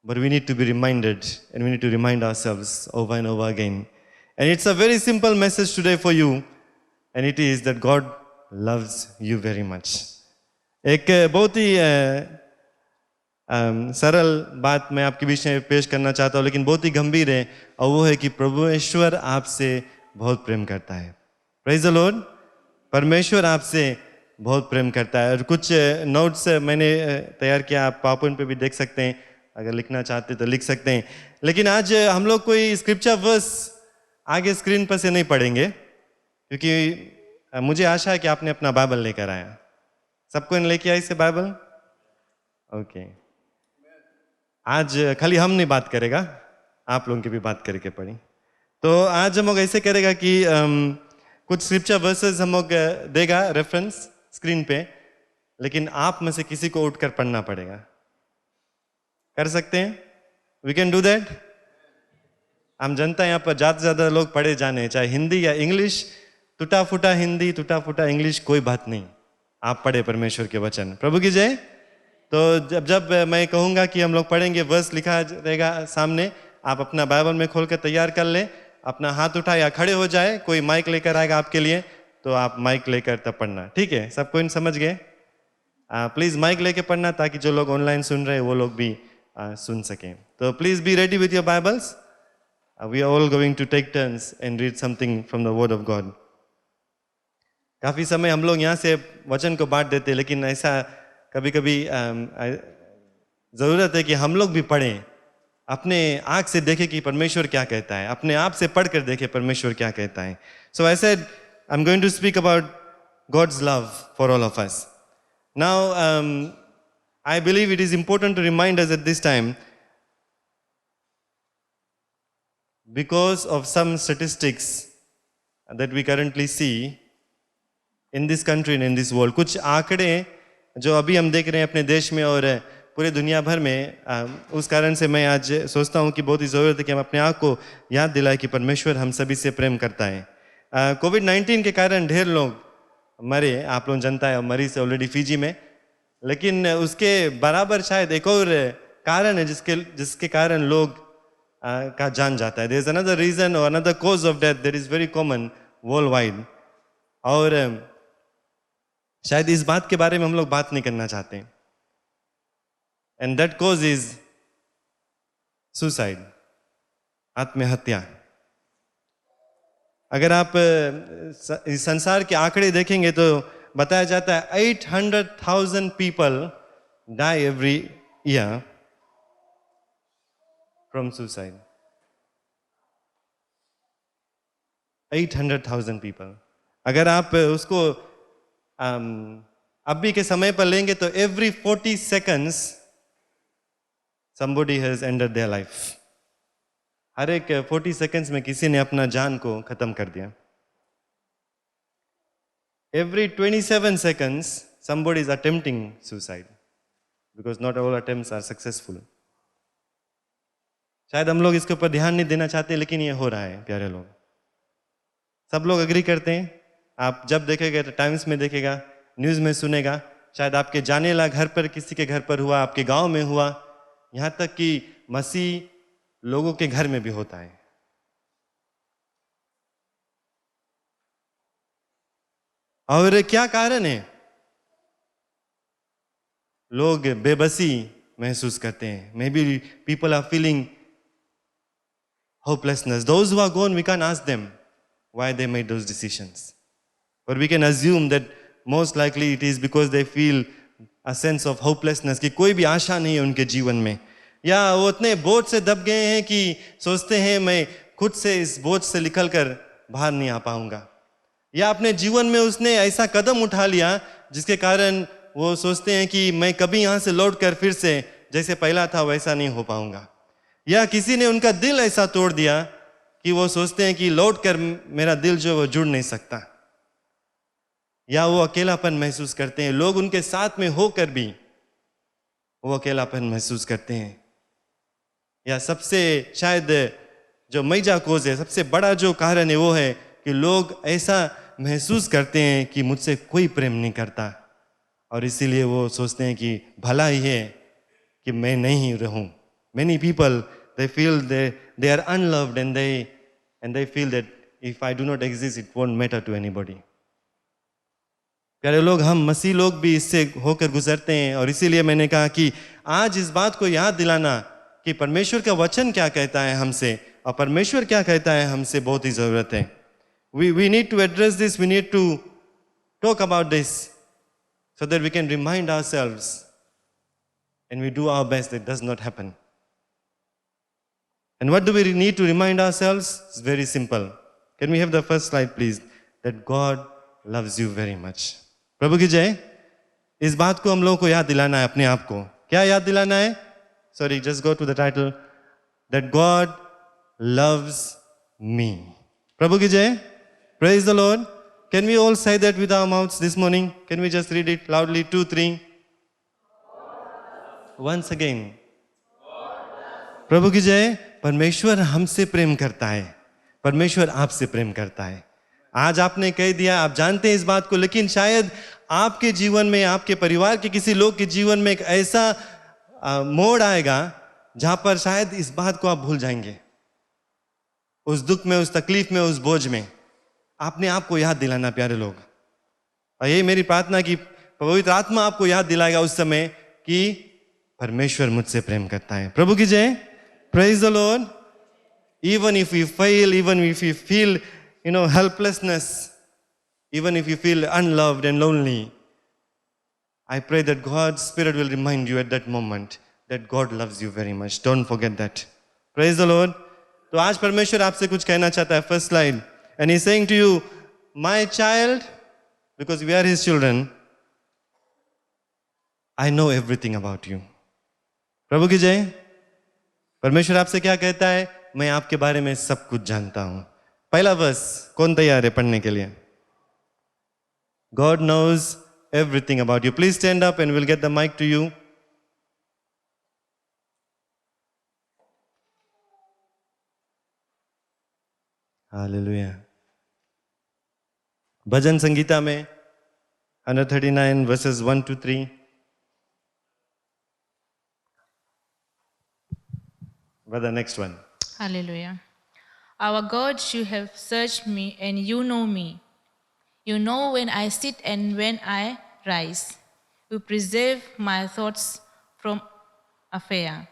[SPEAKER 4] but we need to be reminded, and we need to remind ourselves over and over again. And it's a very simple message today for you, and it is that God loves you very much. एक बहुत ही सरल बात मैं आपके बीच में पेश करना चाहता हूँ, लेकिन बहुत ही गंभीर है, और वो है कि प्रभु ईश्वर आपसे बहुत प्रेम करता है। Praise the Lord. परमेश्वर आपसे बहुत प्रेम करता है। और कुछ नोट्स मैंने तैयार किया, आप पावरपॉइंट पे भी देख सकते हैं, अगर लिखना चाहते तो लिख सकते हैं। लेकिन आज हम लोग कोई स्क्रिप्चर वर्स आगे स्क्रीन पर से नहीं पढ़ेंगे, क्योंकि मुझे आशा है कि आपने अपना बाइबल लेकर आया। सबको लेके आए इसे बाइबल? ओके। आज खाली हम नहीं बात करेगा, आप लोगों की भी बात करके पढ़ी। तो आज हम लोग ऐसे करेगा कि कुछ स्क्रिप्चर वर्सेस हम लोग देगा रेफरेंस स्क्रीन पे, लेकिन आप में से किसी को उठकर पढ़ना पड़ेगा। कर सकते हैं? We can do that. हम जनता यहाँ पर ज़्यादा से ज़्यादा लोग पढ़े जाने, चाहे हिंदी या इंग्लिश, टूटा फूटा हिंदी, टूटा फूटा इंग्लिश, कोई बात नहीं, आप पढ़े परमेश्वर के वचन। प्रभु की जय। तो जब जब मैं कहूँगा कि हम लोग पढ़ेंगे, वर्स लिखा रहेगा सामने, आप अपना बाइबल में खोल कर तैयार कर लें, अपना हाथ उठा या खड़े हो जाए, कोई माइक लेकर आएगा आपके लिए, तो आप माइक लेकर तब पढ़ना, ठीक है? सब कोई समझ गए? प्लीज़ माइक लेके पढ़ना, ताकि जो लोग ऑनलाइन सुन रहे हैं वो लोग भी सुन सकें। तो please be ready with your Bibles. We are all going to take turns and read something from the word of God. काफ़ी समय हम लोग यहाँ से वचन को बांट देते, लेकिन ऐसा कभी कभी ज़रूरत है कि हम लोग भी पढ़ें, अपने आँख से देखें कि परमेश्वर क्या कहता है, अपने आप से पढ़ कर देखें परमेश्वर क्या कहता है। So I said I am going to speak about God's love for all of us. Now I believe it is important to remind us at this time, because of some statistics that we currently see in this country and in this world, कुछ आंकड़े जो अभी हम देख रहे हैं अपने देश में और पूरे दुनिया भर में, उस कारण से मैं आज सोचता हूँ कि बहुत ही ज़रूरत है कि हम अपने आप को याद दिलाएं कि परमेश्वर हम सभी से प्रेम करता है। कोविड-19 के कारण ढेर लोग मरे, आप लोग जनता है, मरी से ऑलरेडी फिजी में, लेकिन उसके बराबर शायद एक और कारण है जिसके कारण लोग का जान जाता है। देयर इज अनदर रीजन और another cause of death that is very common world wide, और शायद इस बात के बारे में हम लोग बात नहीं करना चाहते, and that cause is suicide, आत्महत्या। अगर आप इस संसार के आंकड़े देखेंगे तो बताया जाता है 800,000 people die every year from suicide. 800,000 people. अगर आप उसको अभी के समय पर लेंगे तो every 40 seconds somebody has ended their life। हर एक 40 seconds में किसी ने अपना जान को खत्म कर दिया। Every 27 seconds somebody is attempting suicide, because not all attempts are successful। शायद हम लोग इसके ऊपर ध्यान नहीं देना चाहते, लेकिन ये हो रहा है प्यारे लोग। सब लोग एग्री करते हैं। आप जब देखेगा तो टाइम्स में देखेगा, न्यूज़ में सुनेगा, शायद आपके जाने ला घर पर, किसी के घर पर हुआ, आपके गांव में हुआ, यहाँ तक कि मसीह लोगों के घर में भी होता है। और क्या कारण है? लोग बेबसी महसूस करते हैं। Maybe people are feeling hopelessness. Those who are gone, we can't ask them why they made those decisions, but we can assume that most likely it is because they feel a sense of hopelessness, कि कोई भी आशा नहीं है उनके जीवन में, या वो इतने बोझ से दब गए हैं कि सोचते हैं मैं खुद से इस बोझ से निकल कर बाहर नहीं आ पाऊंगा, या अपने जीवन में उसने ऐसा कदम उठा लिया जिसके कारण वो सोचते हैं कि मैं कभी यहाँ से लौट कर फिर से जैसे पहला था वैसा नहीं हो पाऊंगा, या किसी ने उनका दिल ऐसा तोड़ दिया कि वो सोचते हैं कि लौट कर मेरा दिल जो वो जुड़ नहीं सकता, या वो अकेलापन महसूस करते हैं। लोग उनके साथ में होकर भी वो अकेलापन महसूस करते हैं। या सबसे शायद जो मेजर कॉज है, सबसे बड़ा जो कारण है वो है कि लोग ऐसा महसूस करते हैं कि मुझसे कोई प्रेम नहीं करता, और इसीलिए वो सोचते हैं कि भला ही है कि मैं नहीं रहूं। Many people, they feel they are unloved, and they feel that if I do not exist, it won't matter to anybody। प्यारे लोग, हम मसीह लोग भी इससे होकर गुजरते हैं, और इसीलिए मैंने कहा कि आज इस बात को याद दिलाना कि परमेश्वर का वचन क्या कहता है हमसे और परमेश्वर क्या कहता है हमसे बहुत ही ज़रूरत है। We need to address this, we need to talk about this so that we can remind ourselves and we do our best that does not happen। And what do we need to remind ourselves? It's very simple. Can we have the first slide, please? That God loves you very much। प्रभु की जय। इस बात को हम लोगों को याद दिलाना है अपने आप को। क्या याद दिलाना है? Sorry, just go to the title. That God loves me। प्रभु की जय। Praise the Lord। Can we all say that with our mouths this morning? Can we just read it loudly? 2, 3. Once again। प्रभु की जय। परमेश्वर हमसे प्रेम करता है, परमेश्वर आपसे प्रेम करता है। आज आपने कह दिया, आप जानते हैं इस बात को, लेकिन शायद आपके जीवन में, आपके परिवार के किसी लोग के जीवन में एक ऐसा मोड़ आएगा जहां पर शायद इस बात को आप भूल जाएंगे। उस दुख में, उस तकलीफ में, उस बोझ में आपने आपको याद दिलाना प्यारे लोग। और यही मेरी प्रार्थना कि पवित्र आत्मा आपको याद दिलाएगा उस समय कि परमेश्वर मुझसे प्रेम करता है। प्रभु की जय। Praise the Lord. Even if we fail, even if we feel, helplessness, even if you feel unloved and lonely, I pray that God's Spirit will remind you at that moment that God loves you very much. Don't forget that. Praise the Lord. तो आज परमेश्वर आपसे कुछ कहना चाहता है। First slide. And he's saying to you, my child, because we are his children, I know everything about you. प्रभु की जय। परमेश्वर आपसे क्या कहता है? मैं आपके बारे में सब कुछ जानता हूं। पहला वर्स, कौन तैयार है पढ़ने के लिए? God knows everything about you. Please stand up and we'll get the mic to you. Hallelujah. भजन संगीता में 139 verses 1 to 3. Brother, next one.
[SPEAKER 5] Hallelujah. Our God, you have searched me and you know me. You know when I sit and when I rise. You preserve my thoughts from afar.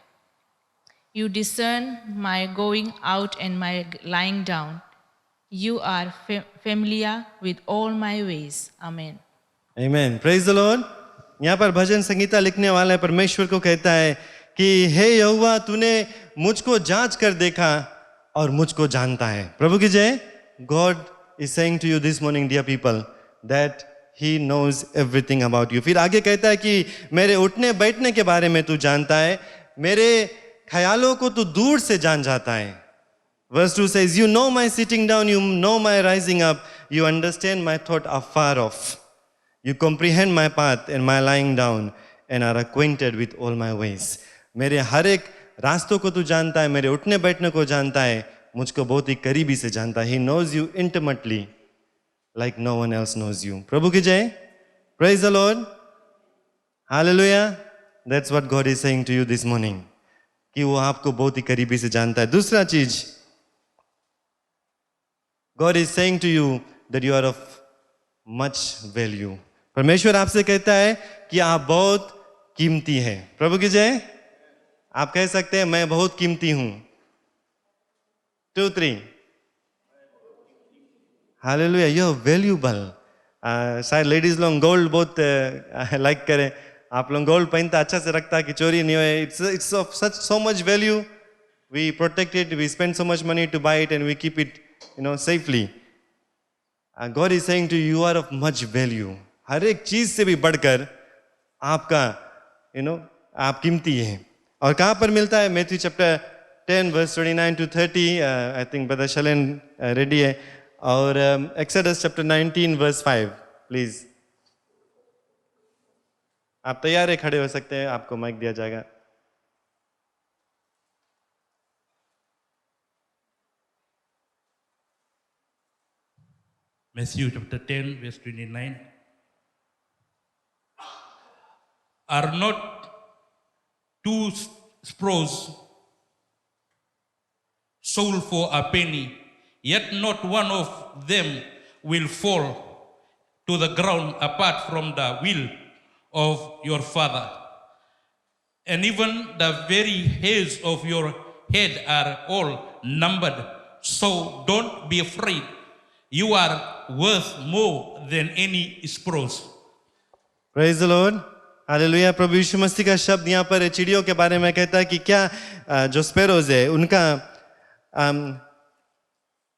[SPEAKER 5] You discern my going out and my lying down. You are familiar with all my ways. Amen.
[SPEAKER 4] Amen. Praise the Lord. यहाँ पर भजन संगीता लिखने वाला है परमेश्वर को कहता है कि हे यहोवा, तूने मुझको जांच कर देखा और मुझको जानता है। प्रभु की जय। God is saying to you this morning, dear people, that He knows everything about you. फिर आगे कहता है कि मेरे उठने बैठने के बारे में तू जानता है, मेरे ख्यालों को तू दूर से जान जाता है। Verse 2 says, you know my sitting down, you know my rising up, you understand my thought afar off. You comprehend my path and my lying down and are acquainted with all my ways. मेरे हर एक रास्तों को तू जानता है, मेरे उठने बैठने को जानता है, मुझको बहुत ही करीबी से जानता है। He knows you intimately like no one else knows you. प्रभु की जय। Praise the Lord. Hallelujah. That's what God is saying to you this morning. कि वो आपको बहुत ही करीबी से जानता है। दूसरा चीज, God is saying to you that you are of much value. परमेश्वर आपसे कहता है कि आप बहुत कीमती हैं। प्रभु की जय। आप कह सकते हैं मैं बहुत कीमती हूं। 2, 3. हालेलुया। You are valuable. शायद लेडीज लोग गोल्ड बहुत लाइक करें। आप लोग गोल्ड पहनता अच्छा से रखता कि चोरी नहीं होए। It's of such so much value. We protect it, we spend so much money to buy it and we keep it safely. God is saying to you are of much value. हर एक चीज से भी बढ़कर आपका आप कीमती हैं। और कहाँ पर मिलता है? Matthew chapter 10 verse 29 to 30. I think brother Shalan ready है। और एक्सोडस चैप्टर 19 verse 5 प्लीज। आप तैयार है? खड़े हो सकते हैं, आपको माइक दिया जाएगा।
[SPEAKER 6] Matthew chapter 10 verse 29. Are not 2 sparrows sold for a penny? Yet not one of them will fall to the ground apart from the will of your Father. And even the very hairs of your head are all numbered. So don't be afraid. You are worth more than any sparrows.
[SPEAKER 4] Praise the Lord. Hallelujah. प्रभु यीशु मसीह का शब्द यहाँ पर चिड़ियों के बारे में कहता है कि क्या जो स्पैरोज है उनका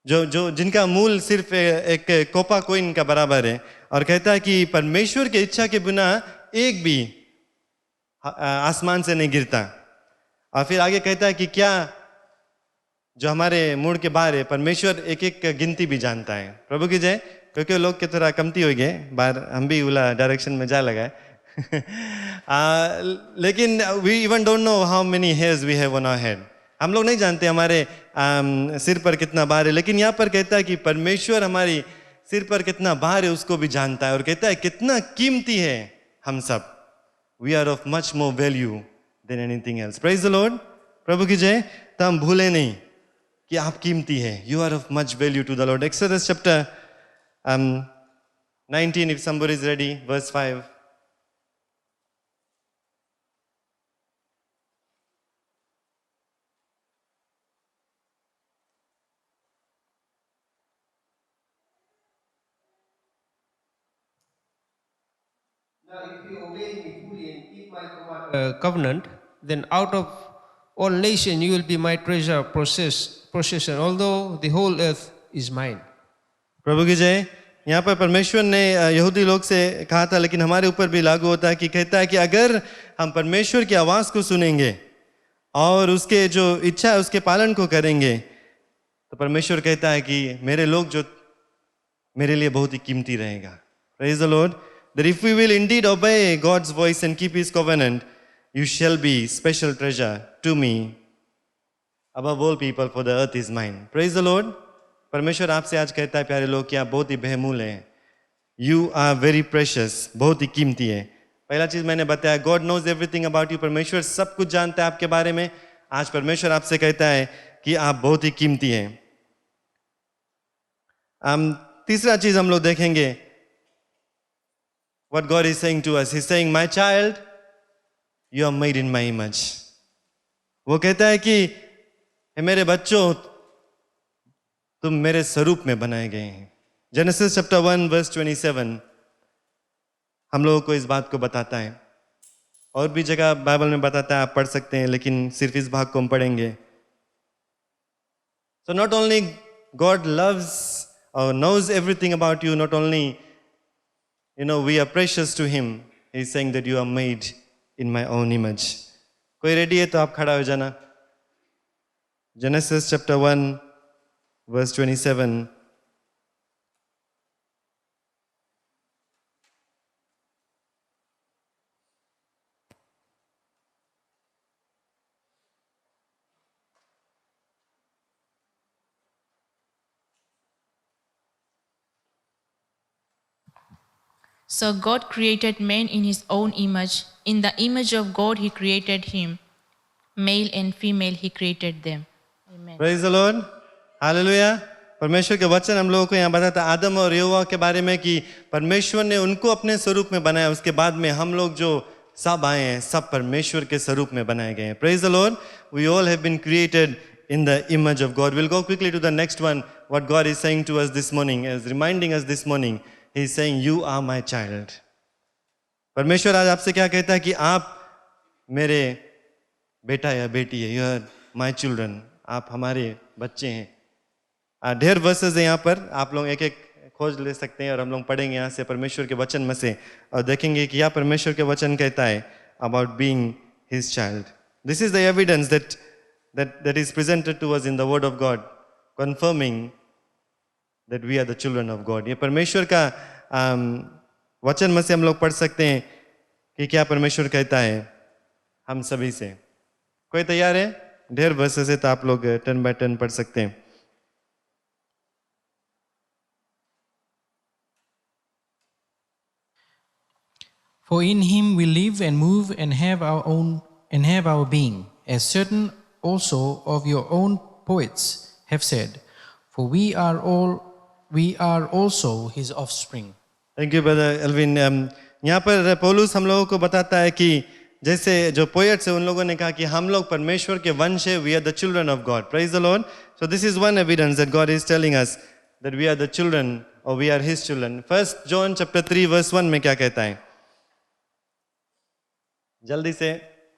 [SPEAKER 4] जो जिनका मूल सिर्फ एक कोपा कोइन का बराबर है। और कहता है कि परमेश्वर की इच्छा के बिना एक भी आसमान से नहीं गिरता। और फिर आगे कहता है कि क्या जो हमारे मूड के बाहर है, परमेश्वर एक एक गिनती भी जानता है। प्रभु की जय। क्योंकि लोग के थोड़ा कमती हो गए बाहर, हम भी उला डायरेक्शन में जा लगा है। लेकिन we even don't know how many hairs we have on our head. हम लोग नहीं जानते हमारे सिर पर कितना भार है, लेकिन यहाँ पर कहता है कि परमेश्वर हमारी सिर पर कितना भार है उसको भी जानता है, और कहता है कितना कीमती है हम सब. We are of much more value than anything else. Praise the Lord. प्रभु की जय. तो हम भूले नहीं कि आप कीमती है. You are of much value to the Lord. Exodus chapter 19, if somebody is ready, verse 5.
[SPEAKER 7] Now, if you obey me fully and keep my covenant, then out of all nations you will be my treasure possession, although the whole earth is mine.
[SPEAKER 4] प्रभु की जय. यहाँ पर परमेश्वर ने यहूदी लोग से कहा था, लेकिन हमारे ऊपर भी लागू होता है कि कहता है कि अगर हम परमेश्वर की आवाज़ को सुनेंगे और उसके जो इच्छा है उसके पालन को करेंगे, तो परमेश्वर कहता है कि मेरे लोग जो मेरे लिए बहुत ही कीमती रहेगा. Praise the Lord. That if we will indeed obey God's voice and keep His covenant, you shall be special treasure to me above all people, for the earth is mine. Praise the Lord. परमेश्वर आपसे आज कहता है प्यारे लोग कि आप बहुत ही बहुमूल हैं. यू आर वेरी प्रेशियस, बहुत ही कीमती है. पहला चीज मैंने बताया, God knows everything about you. परमेश्वर सब कुछ जानता है आपके बारे में. आज परमेश्वर आपसे कहता है कि आप बहुत ही कीमती हैं. तीसरा चीज हम लोग देखेंगे, what God is saying to us. He's saying, my child, you are made in my image. वो कहता है कि मेरे बच्चों, तुम मेरे स्वरूप में बनाए गए हैं. जेनेसिस चैप्टर 1 वर्स 27 हम लोगों को इस बात को बताता है. और भी जगह बाइबल में बताता है, आप पढ़ सकते हैं, लेकिन सिर्फ इस भाग को हम पढ़ेंगे. So not only God loves or knows everything about you, not only we are precious to Him, He is saying that you are made in my own image. कोई रेडी है तो आप खड़ा हो जाना. Genesis chapter 1 verse 27.
[SPEAKER 5] So God created man in his own image. In the image of God he created him. Male and female he created them. Amen.
[SPEAKER 4] Praise the Lord. Hallelujah. परमेश्वर के वचन हम लोगों को यहाँ बताता है आदम और यहोवा के बारे में कि परमेश्वर ने उनको अपने स्वरूप में बनाया. उसके बाद में हम लोग जो सब आए हैं, सब परमेश्वर के स्वरूप में बनाए गए हैं. Praise the Lord. We all have been created in the image of God. We'll go quickly to the next one. What God is saying to us this morning, is reminding us this morning. He is saying, you are my child. परमेश्वर आज आपसे क्या कहता है कि आप मेरे बेटा या बेटी है. You are my children. आप हमारे बच्चे हैं. ढेर वर्सेस है यहाँ पर, आप लोग एक एक खोज ले सकते हैं और हम लोग पढ़ेंगे यहाँ से परमेश्वर के वचन में से और देखेंगे कि क्या परमेश्वर के वचन कहता है about being his child. This is the evidence that is presented to us in the word of God, confirming that we are the children of God. ये परमेश्वर का वचन में से हम लोग पढ़ सकते हैं कि क्या परमेश्वर कहता है हम सभी से. कोई तैयार है? ढेर वर्सेस है तो आप लोग 10 by 10 पढ़ सकते हैं.
[SPEAKER 8] For in him we live and move and have our being, as certain also of your own poets have said, for we are also his offspring.
[SPEAKER 4] Thank you, brother Elvin. यहाँ पर पौलुस हम लोगों को बताता है कि जैसे जो पोएट्स है उन लोगों ने कहा कि हम लोग परमेश्वर के वंश है. We are the children of God. Praise the Lord. So this is one evidence that God is telling us that we are the children or we are his children. 1 John chapter 3 verse 1 में क्या कहता है? जल्दी से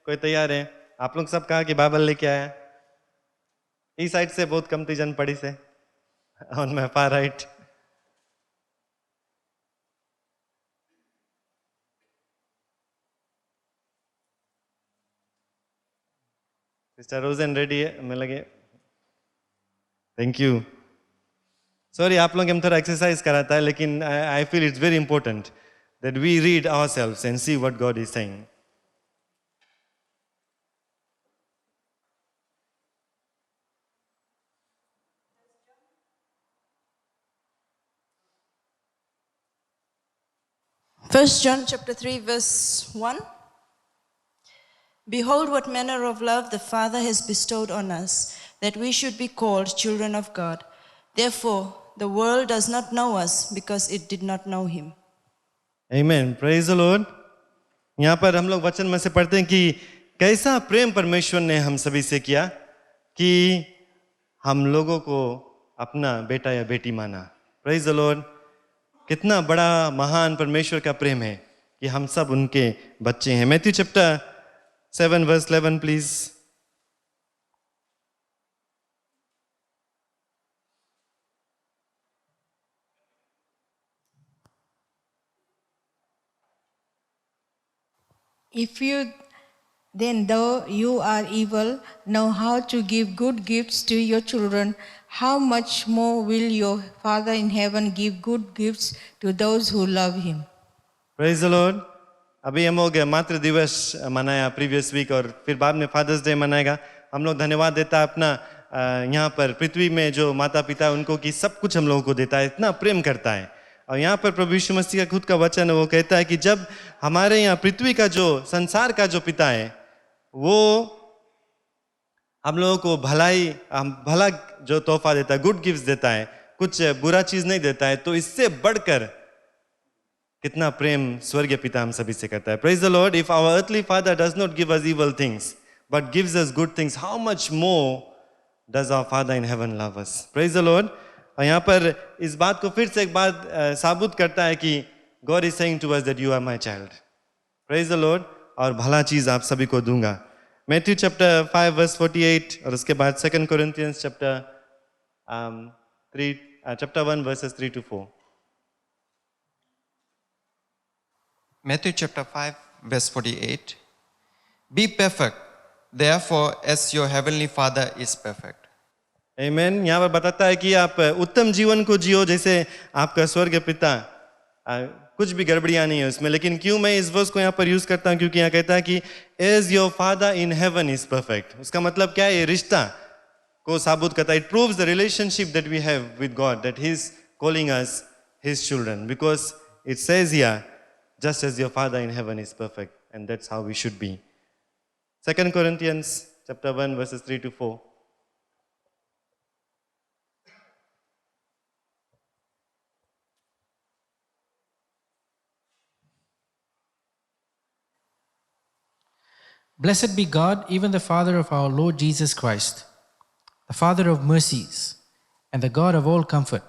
[SPEAKER 4] कोई तैयार है? आप लोग सब कहा कि बाइबल लेके आया. इस साइड से बहुत कमती जन पढ़ी से on my far right. Mr. Rosen ready है? मैं लगे. Thank you. Sorry, आप लोग हम थोड़ा एक्सरसाइज कराता है, लेकिन I feel it's very important that we read ourselves and see what God is saying.
[SPEAKER 9] 1 John chapter 3 verse 1. Behold what manner of love the Father has bestowed on us, that we should be called children of God. Therefore, the world does not know us because it did not know him.
[SPEAKER 4] Amen. Praise the Lord. यहाँ पर हम लोग वचन में से पढ़ते हैं कि कैसा प्रेम परमेश्वर ने हम सभी से किया कि हम लोगों को अपना बेटा या बेटी माना. Praise the Lord. कितना बड़ा महान परमेश्वर का प्रेम है कि हम सब उनके बच्चे हैं. Matthew chapter 7 verse 11 please.
[SPEAKER 10] If you then, though you are evil, know how to give good gifts to your children, how much more will your Father in heaven give good gifts to those who love him?
[SPEAKER 4] Praise the Lord. अभी हम लोग मातृ दिवस मनाया प्रीवियस वीक और फिर बाद में फादर्स डे मनाएगा. हम लोग धन्यवाद देता है अपना यहाँ पर पृथ्वी में जो माता पिता उनको कि सब कुछ हम लोगों को देता है, इतना प्रेम करता है. और यहाँ पर प्रभु यीशु मसीह का खुद का वचन है, वो कहता है कि जब हमारे यहाँ पृथ्वी का जो संसार का जो पिता है वो हम लोगों को भला जो तोहफा देता है, गुड गिफ्ट्स देता है, कुछ बुरा चीज नहीं देता है, तो इससे बढ़कर कितना प्रेम स्वर्गीय पिता हम सभी से करता है. Praise the Lord. If our earthly father does not give us evil things but gives us good things, how much more does our Father in heaven love us? Praise the Lord. और यहाँ पर इस बात को फिर से एक बात साबुत करता है कि God is saying to us that you are my child. Praise the Lord. और भला चीज आप सभी को दूंगा. मैथ्यू चैप्टर 5 verse 48 और उसके बाद 2 Corinthians chapter 1 verses 3 to 4.
[SPEAKER 11] Matthew chapter 5 verse 48. Be perfect, therefore, as your heavenly Father is perfect.
[SPEAKER 4] Amen. यहाँ पर बताता है कि आप उत्तम जीवन को जियो जैसे आपका स्वर्ग पिता. कुछ भी गड़बड़ियाँ नहीं है उसमें. लेकिन क्यों मैं इस वर्स को यहाँ पर यूज करता हूँ, क्योंकि यहाँ कहता है कि as your Father in heaven is perfect. उसका मतलब क्या है? ये रिश्ता को साबुत करता है. It proves the relationship that we have with God, that He is calling us His children, because it says here, just as your Father in heaven is perfect, and that's how we should be. 2 Corinthians chapter 1 verses 3 to 4.
[SPEAKER 8] Blessed be God, even the Father of our Lord Jesus Christ, the Father of mercies, and the God of all comfort,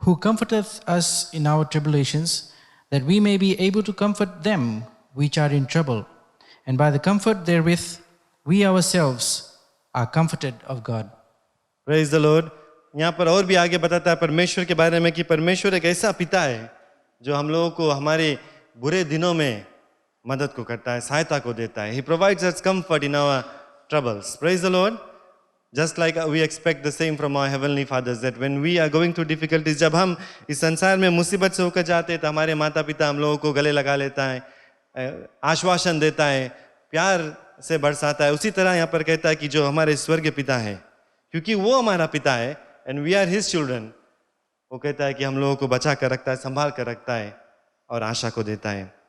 [SPEAKER 8] who comforteth us in our tribulations, that we may be able to comfort them which are in trouble, and by the comfort therewith we ourselves are comforted of God.
[SPEAKER 4] Praise the Lord. यहाँ पर और भी आगे बताता है परमेश्वर के बारे में कि परमेश्वर एक ऐसा पिता है जो हम लोगों को हमारे बुरे दिनों में मदद को करता है, सहायता को देता है. He provides us comfort in our troubles. Praise the Lord. Just like we expect the same from our heavenly fathers, that when we are going through difficulties, जब हम इस संसार में मुसीबत से होकर जाते हैं तो हमारे माता पिता हम लोगों को गले लगा लेता है, आश्वासन देता है, प्यार से बरसाता है. उसी तरह यहाँ पर कहता है कि जो हमारे स्वर्गीय पिता है, क्योंकि वो हमारा पिता है and we are his children, वो कहता है कि हम लोगों को बचा कर रखता है, संभाल कर रखता है और आशा को देता है.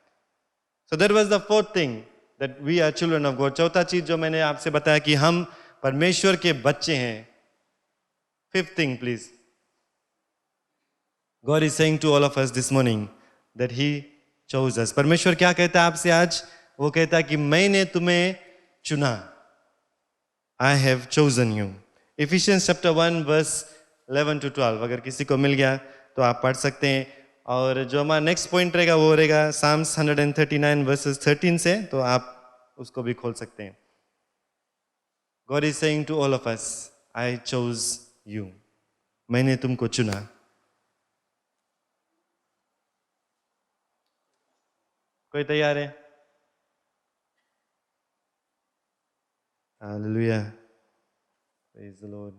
[SPEAKER 4] So that was the fourth thing, that we are children of God. चौथा चीज जो मैंने आपसे बताया कि हम परमेश्वर के बच्चे हैं. Fifth thing, please. God is saying to all of us this morning that He chose us. परमेश्वर क्या कहता है आपसे आज? वो कहता है कि मैंने तुम्हें चुना. I have chosen you. Ephesians chapter 1 verse 11 to 12. अगर किसी को मिल गया तो आप पढ़ सकते हैं. और जो हमारा नेक्स्ट पॉइंट रहेगा वो रहेगा Psalms 139 verses 13 से, तो आप उसको भी खोल सकते हैं. God is saying to all of us, I chose you. मैंने तुमको चुना. कोई तैयार है? Hallelujah. Praise the Lord.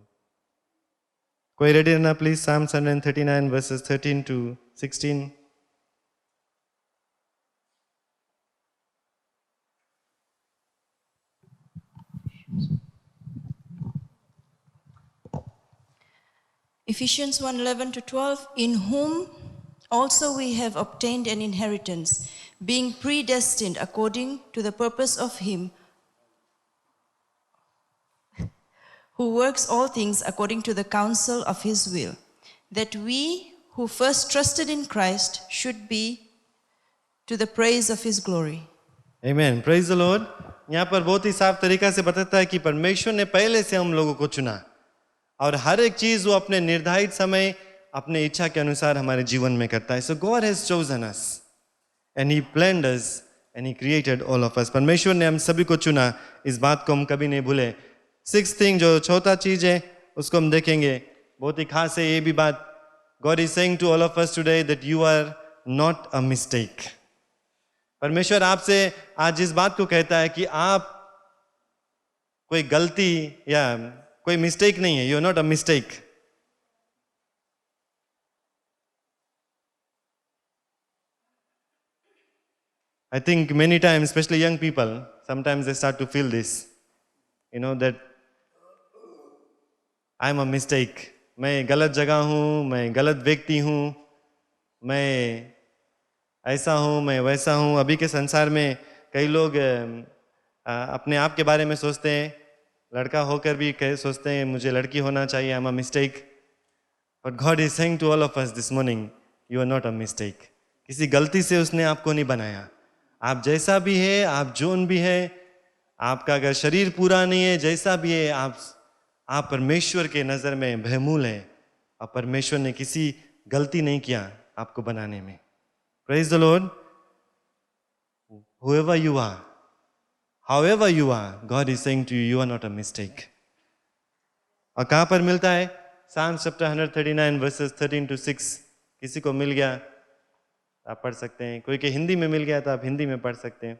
[SPEAKER 4] कोई रेडी रहना please. Psalms 139 verses 13 to 16.
[SPEAKER 9] Ephesians 1:11 to 12. In whom also we have obtained an inheritance, being predestined according to the purpose of Him who works all things according to the counsel of His will, that we who first trusted in Christ should be to the praise of His glory.
[SPEAKER 4] Amen. Praise the Lord. यहाँ पर बहुत ही साफ तरीका से बताता है कि परमेश्वर ने पहले से हम लोगों को चुना और हर एक चीज वो अपने निर्धारित समय अपने इच्छा के अनुसार हमारे जीवन में करता है. So God has chosen us and He planned us and He created all of us. परमेश्वर ने हम सभी को चुना, इस बात को हम कभी नहीं भूले. 6th thing, जो चौथा चीज है उसको हम देखेंगे, बहुत ही खास है ये भी बात. God is saying to all of us today that you are not a mistake. परमेश्वर आपसे आज इस बात को कहता है कि आप कोई गलती या कोई मिस्टेक नहीं है. You are not a mistake. I think many times, especially young people, sometimes they start to feel this, that I'm a mistake. मैं गलत जगह हूँ, मैं गलत व्यक्ति हूँ, मैं ऐसा हूँ, मैं वैसा हूँ. अभी के संसार में कई लोग अपने आप के बारे में सोचते हैं, लड़का होकर भी सोचते हैं मुझे लड़की होना चाहिए. I'm a mistake. But God is saying to all of us this morning, you are not a mistake. किसी गलती से उसने आपको नहीं बनाया. आप जैसा भी है, आप जोन भी है, आपका अगर शरीर पूरा नहीं है, जैसा भी है, आप परमेश्वर के नज़र में बेमूल है और परमेश्वर ने किसी गलती नहीं किया आपको बनाने में. Praise the Lord. Whoever you are, however you are, God is saying to you, you are not a mistake. और कहाँ पर मिलता है? Psalms chapter 139 verses 13 to 6. किसी को मिल गया आप पढ़ सकते हैं, कोई के हिंदी में मिल गया तो आप हिंदी में पढ़ सकते हैं.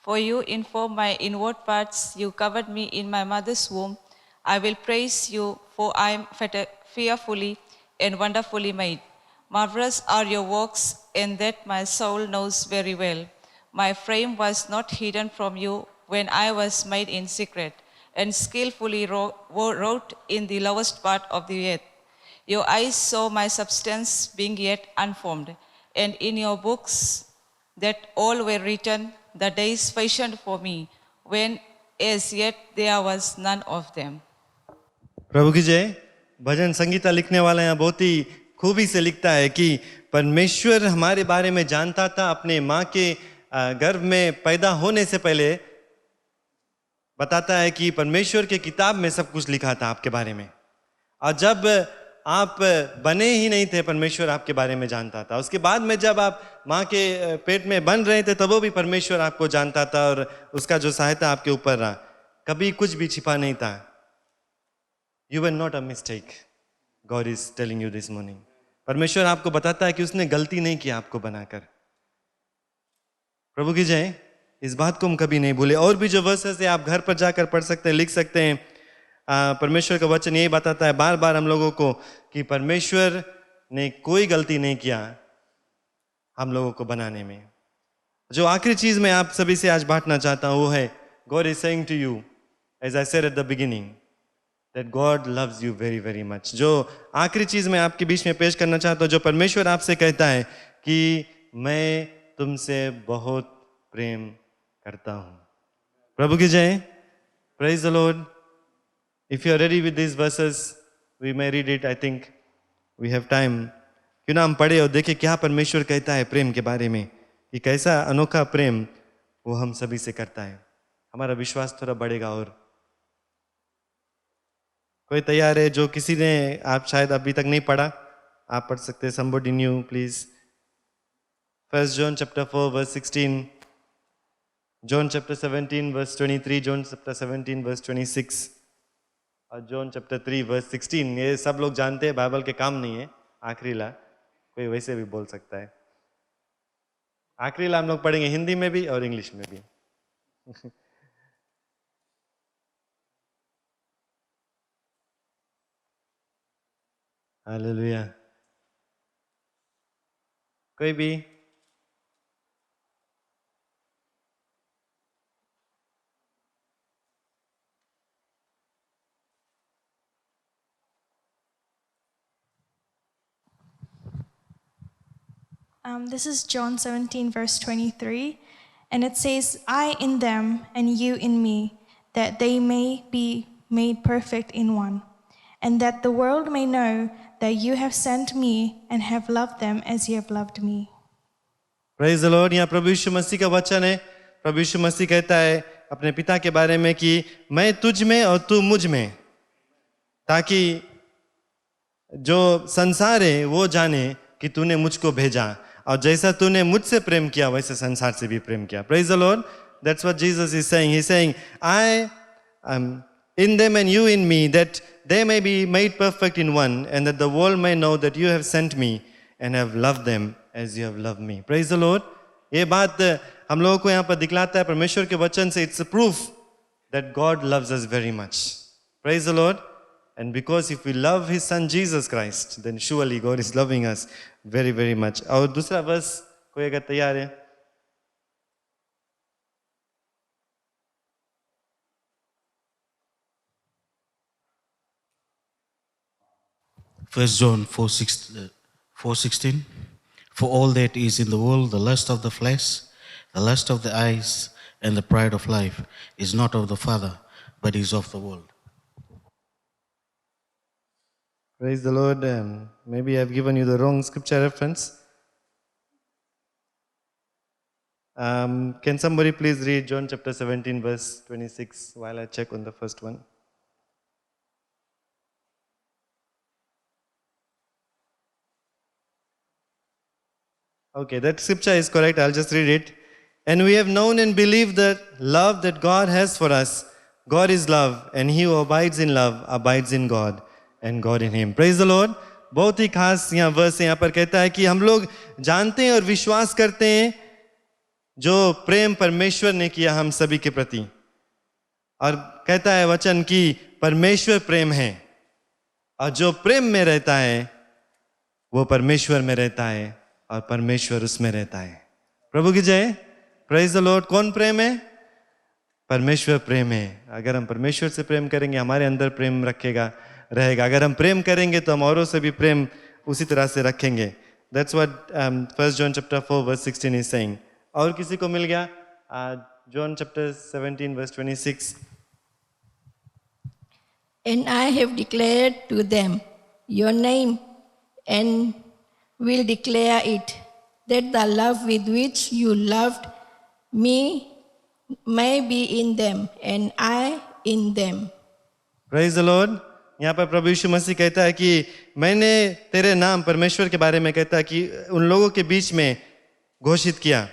[SPEAKER 12] For you inform my inward parts, you covered me in my mother's womb. I will praise you, for I am fearfully and wonderfully made. Marvelous are your works, and that my soul knows very well. My frame was not hidden from you when I was made in secret, and skillfully wrought in the lowest part of the earth. Your eyes saw my substance being yet unformed, and in your books that all were written, the days fashioned for me, when as yet there was none of them.
[SPEAKER 4] प्रभु की जय. भजन संगीता लिखने वाला यहाँ बहुत ही खूबी से लिखता है कि परमेश्वर हमारे बारे में जानता था. अपने माँ के गर्भ में पैदा होने से पहले बताता है कि परमेश्वर के किताब में सब कुछ लिखा था आपके बारे में. और जब आप बने ही नहीं थे परमेश्वर आपके बारे में जानता था. उसके बाद में जब आप माँ के पेट में बन रहे थे तब वो भी परमेश्वर आपको जानता था और उसका जो सहायता आपके ऊपर रहा. कभी कुछ भी छिपा नहीं था. You were not a mistake. God is telling you this morning. परमेश्वर आपको बताता है कि उसने गलती नहीं की आपको बनाकर. प्रभु की जय. इस बात को हम कभी नहीं भूले. और भी जो वर्सेस है आप घर पर जाकर पढ़ सकते हैं, लिख सकते हैं. परमेश्वर का वचन यही बताता है बार बार हम लोगों को कि परमेश्वर ने कोई गलती नहीं किया हम लोगों को बनाने में. जो आखिरी चीज मैं आप सभी से आज बांटना चाहता हूं वो है, God is saying to you, as I said at the beginning, that God loves you very very much. जो आखिरी चीज मैं आपके बीच में पेश करना चाहता हूं, जो परमेश्वर आपसे कहता है कि मैं तुमसे बहुत प्रेम करता हूं. प्रभु की जय. Praise the Lord. If you are ready with these verses, we may read it. I think we have time. क्यों ना हम पढ़े और देखें क्या परमेश्वर कहता है प्रेम के बारे में, कि कैसा अनोखा प्रेम वो हम सभी से करता है. हमारा विश्वास थोड़ा बढ़ेगा. और कोई तैयार है? जो किसी ने आप शायद अभी तक नहीं पढ़ा आप पढ़ सकते हैं. Somebody new, please. 1 John chapter 4 verse 16, John chapter 17 verse 23, John chapter 17 verse 26 और जॉन चैप्टर 3 वर्स 16. ये सब लोग जानते हैं, बाइबल के काम नहीं है. आखिरी ला कोई वैसे भी बोल सकता है. आखिरी लाइन हम लोग पढ़ेंगे हिंदी में भी और इंग्लिश में भी। हालेलुया। कोई भी?
[SPEAKER 13] This is John 17, verse 23, and it says, I in them and you in me, that they may be made perfect in one, and that the world may know that you have sent me and have loved them as you have loved me.
[SPEAKER 4] Praise the Lord। यहाँ प्रभु यीशु मसीह का वचन है। प्रभु यीशु मसीह कहता है अपने पिता के बारे में कि मैं तुझ में और तू मुझ में, ताकि जो संसार है वो जाने कि तूने मुझको भेजा, और जैसा तूने मुझसे प्रेम किया वैसे संसार से भी प्रेम किया। Praise the Lord। That's what Jesus is saying. He's saying, I am in them and you in me, that they may be made perfect in one, and that the world may know that you have sent me and have loved them as you have loved me. Praise the Lord। ये बात हम लोगों को यहाँ पर दिखलाता है परमेश्वर के वचन से। It's a proof that God loves us very much. Praise the Lord। And because if we love His Son Jesus Christ, then surely God is loving us very, very much. और दूसरा वर्स कोई अगर तैयार है?
[SPEAKER 14] First John 4:16. For all that is in the world, the lust of the flesh, the lust of the eyes, and the pride of life is not of the Father, but is of the world.
[SPEAKER 4] Praise the Lord। Maybe I've given you the wrong scripture reference. Can somebody please read John chapter 17 verse 26 while I check on the first one? Okay, that scripture is correct. I'll just read it. And we have known and believed the love that God has for us. God is love, and he who abides in love abides in God, and God in him. Praise the Lord। बहुत ही खास यहाँ वर्स यहाँ पर कहता है कि हम लोग जानते हैं और विश्वास करते हैं जो प्रेम परमेश्वर ने किया हम सभी के प्रति। और कहता है वचन कि परमेश्वर प्रेम है, और जो प्रेम में रहता है वो परमेश्वर में रहता है और परमेश्वर उसमें रहता है। प्रभु की जय। Praise the Lord. कौन प्रेम है? परमेश्वर प्रेम है। अगर हम परमेश्वर से प्रेम करेंगे हमारे अंदर प्रेम रहेगा। अगर हम प्रेम करेंगे तो हम औरों से भी प्रेम उसी तरह से रखेंगे। That's what 1 John chapter 4 verse 16 is saying। और किसी को मिल गया? John chapter 17 verse 26।
[SPEAKER 10] And I have declared to them your name, and will declare it, that the love with which you loved me may be in them, and I in them.
[SPEAKER 4] Praise the Lord। यहाँ पर प्रभु यीशु मसीह कहता है कि मैंने तेरे नाम, परमेश्वर के बारे में कहता है कि उन लोगों के बीच में घोषित किया,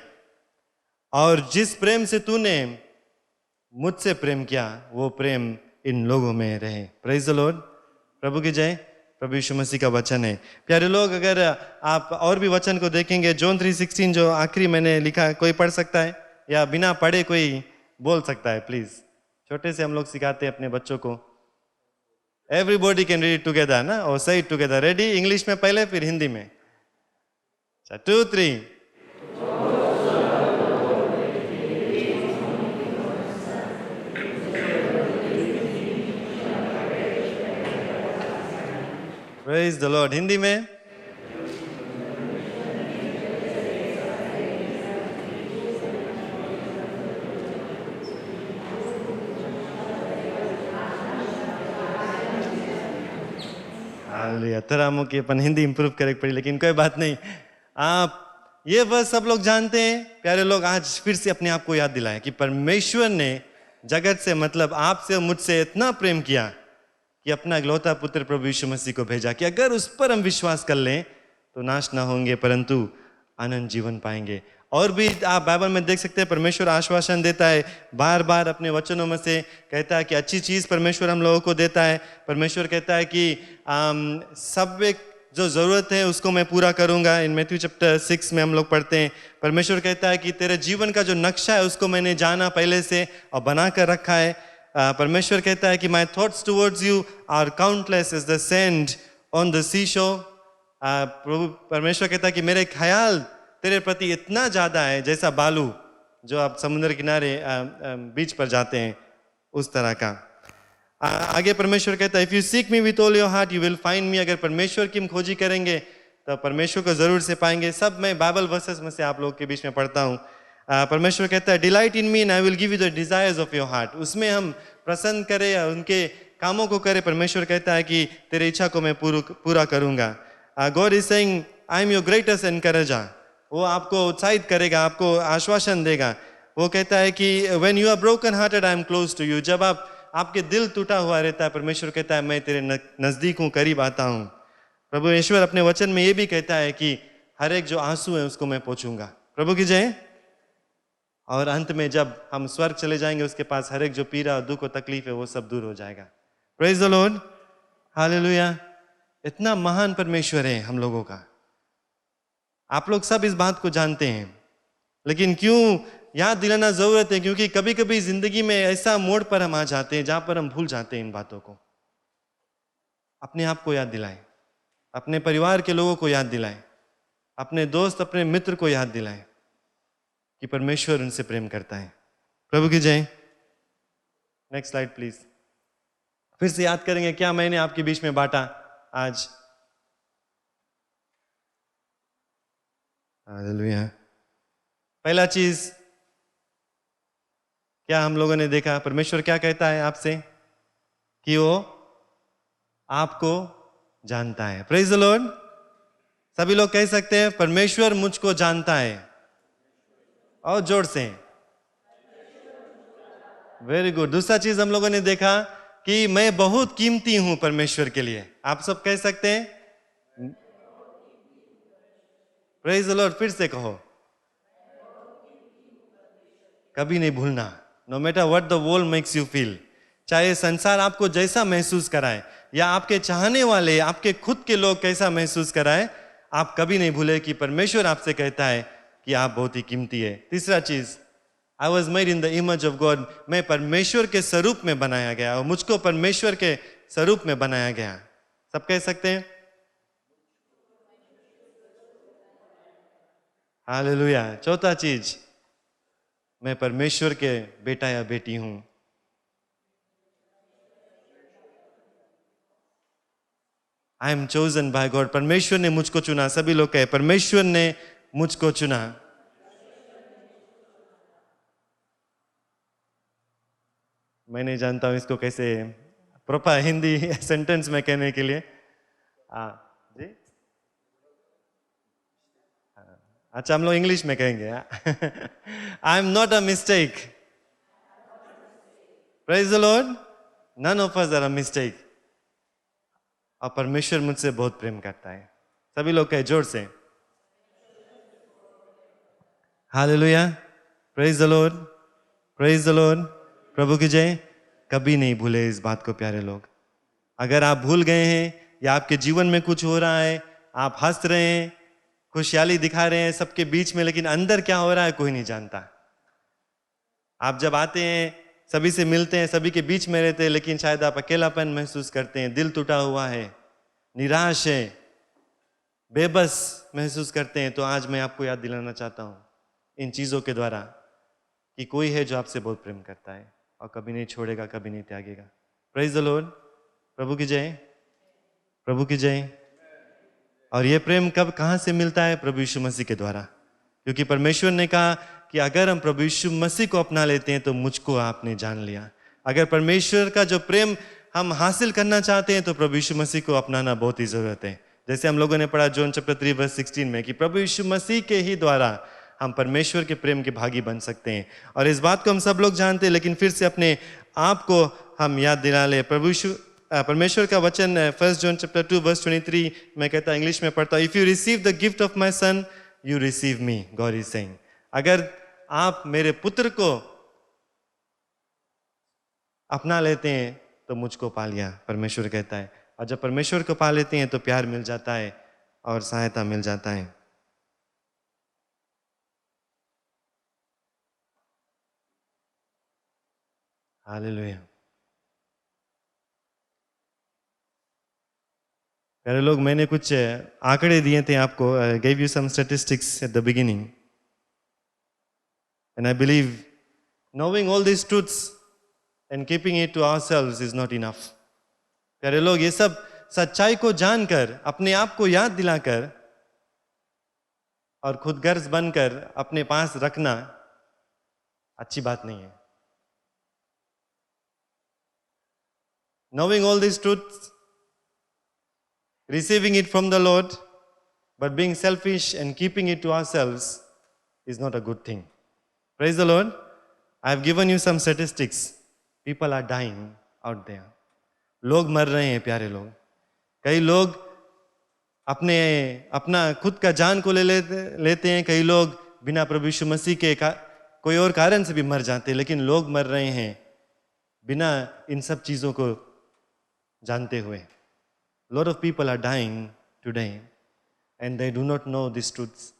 [SPEAKER 4] और जिस प्रेम से तूने मुझसे प्रेम किया वो प्रेम इन लोगों में रहे। Praise the Lord. प्रभु की जय। प्रभु यीशु मसीह का वचन है। प्यारे लोग, अगर आप और भी वचन को देखेंगे, जॉन 3:16 जो आखिरी मैंने लिखा, कोई पढ़ सकता है या बिना पढ़े कोई बोल सकता है? प्लीज। छोटे से हम लोग सिखाते हैं अपने बच्चों को। Everybody can read it together ना, और से इट टुगेदर। रेडी? इंग्लिश में पहले, फिर हिंदी में। 2, 3। Praise the Lord। हिंदी में। थोड़ा मुझे अपन हिंदी इंप्रूव करे पड़ी, लेकिन कोई बात नहीं। आप ये वर्स सब लोग जानते हैं। प्यारे लोग, आज फिर से अपने आप को याद दिलाएं कि परमेश्वर ने जगत से, मतलब आपसे और मुझसे इतना प्रेम किया कि अपना इकलौता पुत्र प्रभु यीशु मसीह को भेजा कि अगर उस पर हम विश्वास कर लें तो नाश ना होंगे परंतु आनंद जीवन पाएंगे। और भी आप बाइबल में देख सकते हैं परमेश्वर आश्वासन देता है, बार बार अपने वचनों में से कहता है कि अच्छी चीज़ परमेश्वर हम लोगों को देता है। परमेश्वर कहता है कि सब एक जो ज़रूरत है उसको मैं पूरा करूँगा। इन मैथ्यू चैप्टर 6 में हम लोग पढ़ते हैं, परमेश्वर कहता है कि तेरे जीवन का जो नक्शा है उसको मैंने जाना पहले से और बना कर रखा है। परमेश्वर कहता है कि my thoughts towards you are countless as the sand on the sea shore. प्रभु परमेश्वर कहता है कि मेरे ख्याल तेरे प्रति इतना ज़्यादा है जैसा बालू जो आप समुद्र किनारे बीच पर जाते हैं उस तरह का। आगे परमेश्वर कहता है if you seek me with all your heart you will find me. अगर परमेश्वर की हम खोजी करेंगे तो परमेश्वर को ज़रूर से पाएंगे। सब मैं बाइबल वर्सेस में से आप लोग के बीच में पढ़ता हूँ। परमेश्वर कहता है delight in me and I will give you the desires of your heart. उसमें हम प्रसन्न करें या उनके कामों को करें। परमेश्वर कहता है कि तेरे इच्छा को मैं पूरा करूँगा। God is saying I am your greatest encourager. वो आपको उत्साहित करेगा, आपको आश्वासन देगा। वो कहता है कि when you are broken hearted I am close to you. जब आपके दिल टूटा हुआ रहता है, परमेश्वर कहता है मैं तेरे नज़दीक हूँ, करीब आता हूँ। प्रभु ईश्वर अपने वचन में ये भी कहता है कि हर एक जो आंसू है उसको मैं पोंछूंगा। प्रभु की जय। और अंत में जब हम स्वर्ग चले जाएंगे उसके पास हर एक जो पीड़ा दुख और तकलीफ है वो सब दूर हो जाएगा। Praise the Lord, hallelujah. इतना महान परमेश्वर है हम लोगों का। आप लोग सब इस बात को जानते हैं, लेकिन क्यों याद दिलाना जरूरत है? क्योंकि कभी कभी जिंदगी में ऐसा मोड़ पर हम आ जाते हैं जहां पर हम भूल जाते हैं इन बातों को। अपने आप को याद दिलाएं, अपने परिवार के लोगों को याद दिलाएं, अपने दोस्त अपने मित्र को याद दिलाएं कि परमेश्वर उनसे प्रेम करता है। प्रभु की जय। Next slide please. फिर से याद करेंगे क्या मैंने आपके बीच में बांटा आज। हालेलुया। पहला चीज क्या हम लोगों ने देखा? परमेश्वर क्या कहता है आपसे? कि वो आपको जानता है। Praise the Lord. सभी लोग कह सकते हैं परमेश्वर मुझको जानता है। और जोर से। Very good. दूसरा चीज हम लोगों ने देखा कि मैं बहुत कीमती हूं परमेश्वर के लिए। आप सब कह सकते हैं प्रेज द लॉर्ड। फिर से कहो, कभी नहीं भूलना। No matter what the world makes you feel, चाहे संसार आपको जैसा महसूस कराए या आपके चाहने वाले आपके खुद के लोग कैसा महसूस कराए, आप कभी नहीं भूले कि परमेश्वर आपसे कहता है कि आप बहुत ही कीमती है। तीसरा चीज, I was made in the image of God. मैं परमेश्वर के स्वरूप में बनाया गया और मुझको परमेश्वर के स्वरूप में बनाया गया। सब कह सकते हैं हालेलुया। चौथा चीज, मैं परमेश्वर के बेटा या बेटी हूं। I am chosen by God. परमेश्वर ने मुझको चुना। सभी लोग कहे परमेश्वर ने मुझको चुना। मैं नहीं जानता हूं इसको कैसे प्रॉपर हिंदी सेंटेंस में कहने के लिए। जी अच्छा, हम लोग इंग्लिश में कहेंगे। I am not a mistake. Praise the Lord. None of us are a mistake. और परमेश्वर मुझसे बहुत प्रेम करता है। सभी लोग कहे जोर से hallelujah. Praise the Lord, praise the Lord. प्रभु की जय। कभी नहीं भूले इस बात को प्यारे लोग। अगर आप भूल गए हैं या आपके जीवन में कुछ हो रहा है, आप हंस रहे हैं, खुशहाली दिखा रहे हैं सबके बीच में, लेकिन अंदर क्या हो रहा है कोई नहीं जानता। आप जब आते हैं, सभी से मिलते हैं, सभी के बीच में रहते हैं, लेकिन शायद आप अकेलापन महसूस करते हैं, दिल टूटा हुआ है, निराश है, बेबस महसूस करते हैं, तो आज मैं आपको याद दिलाना चाहता हूं इन चीजों के द्वारा कि कोई है जो आपसे बहुत प्रेम करता है और कभी नहीं छोड़ेगा, कभी नहीं त्यागेगा। Praise the Lord. प्रभु की जय, प्रभु की जय। और ये प्रेम कब कहाँ से मिलता है? प्रभु यीशु मसीह के द्वारा। क्योंकि परमेश्वर ने कहा कि अगर हम प्रभु यीशु मसीह को अपना लेते हैं तो मुझको आपने जान लिया। अगर परमेश्वर का जो प्रेम हम हासिल करना चाहते हैं तो प्रभु यीशु मसीह को अपनाना बहुत ही जरूरत है। जैसे हम लोगों ने पढ़ा जॉन चैप्टर 3 वर्स 16 में कि प्रभु यीशु मसीह के ही द्वारा हम परमेश्वर के प्रेम के भागी बन सकते हैं। और इस बात को हम सब लोग जानते हैं, लेकिन फिर से अपने आप को हम याद दिला ले। परमेश्वर का वचन 1 जॉन चैप्टर 2 वर्स 23 में कहता है, इंग्लिश में पढ़ता हूं, if you receive the gift of my son you receive me. God is saying, अगर आप मेरे पुत्र को अपना लेते हैं तो मुझको पा लिया, परमेश्वर कहता है। और जब परमेश्वर को पा लेते हैं तो प्यार मिल जाता है और सहायता मिल जाता है। हालेलुया। प्यारे लोग, मैंने कुछ आंकड़े दिए थे आपको, gave you some statistics at the beginning, and I believe knowing all these truths and keeping it to ourselves is not enough. प्यारे लोग, ये सब सच्चाई को जानकर, अपने आप को याद दिलाकर और खुद गर्ज बनकर अपने पास रखना अच्छी बात नहीं है। Knowing all these truths, receiving it from the Lord, but being selfish and keeping it to ourselves is not a good thing. Praise the Lord. I have given you some statistics. People are dying out there. लोग मर रहे हैं प्यारे लोग। कई लोग अपना खुद का जान को लेते हैं। कई लोग बिना प्रभु यीशु मसीह के कोई और कारण से भी मर जाते हैं, लेकिन लोग मर रहे हैं बिना इन सब चीज़ों को जानते हुए। lot of people are dying today and they do not know these truths.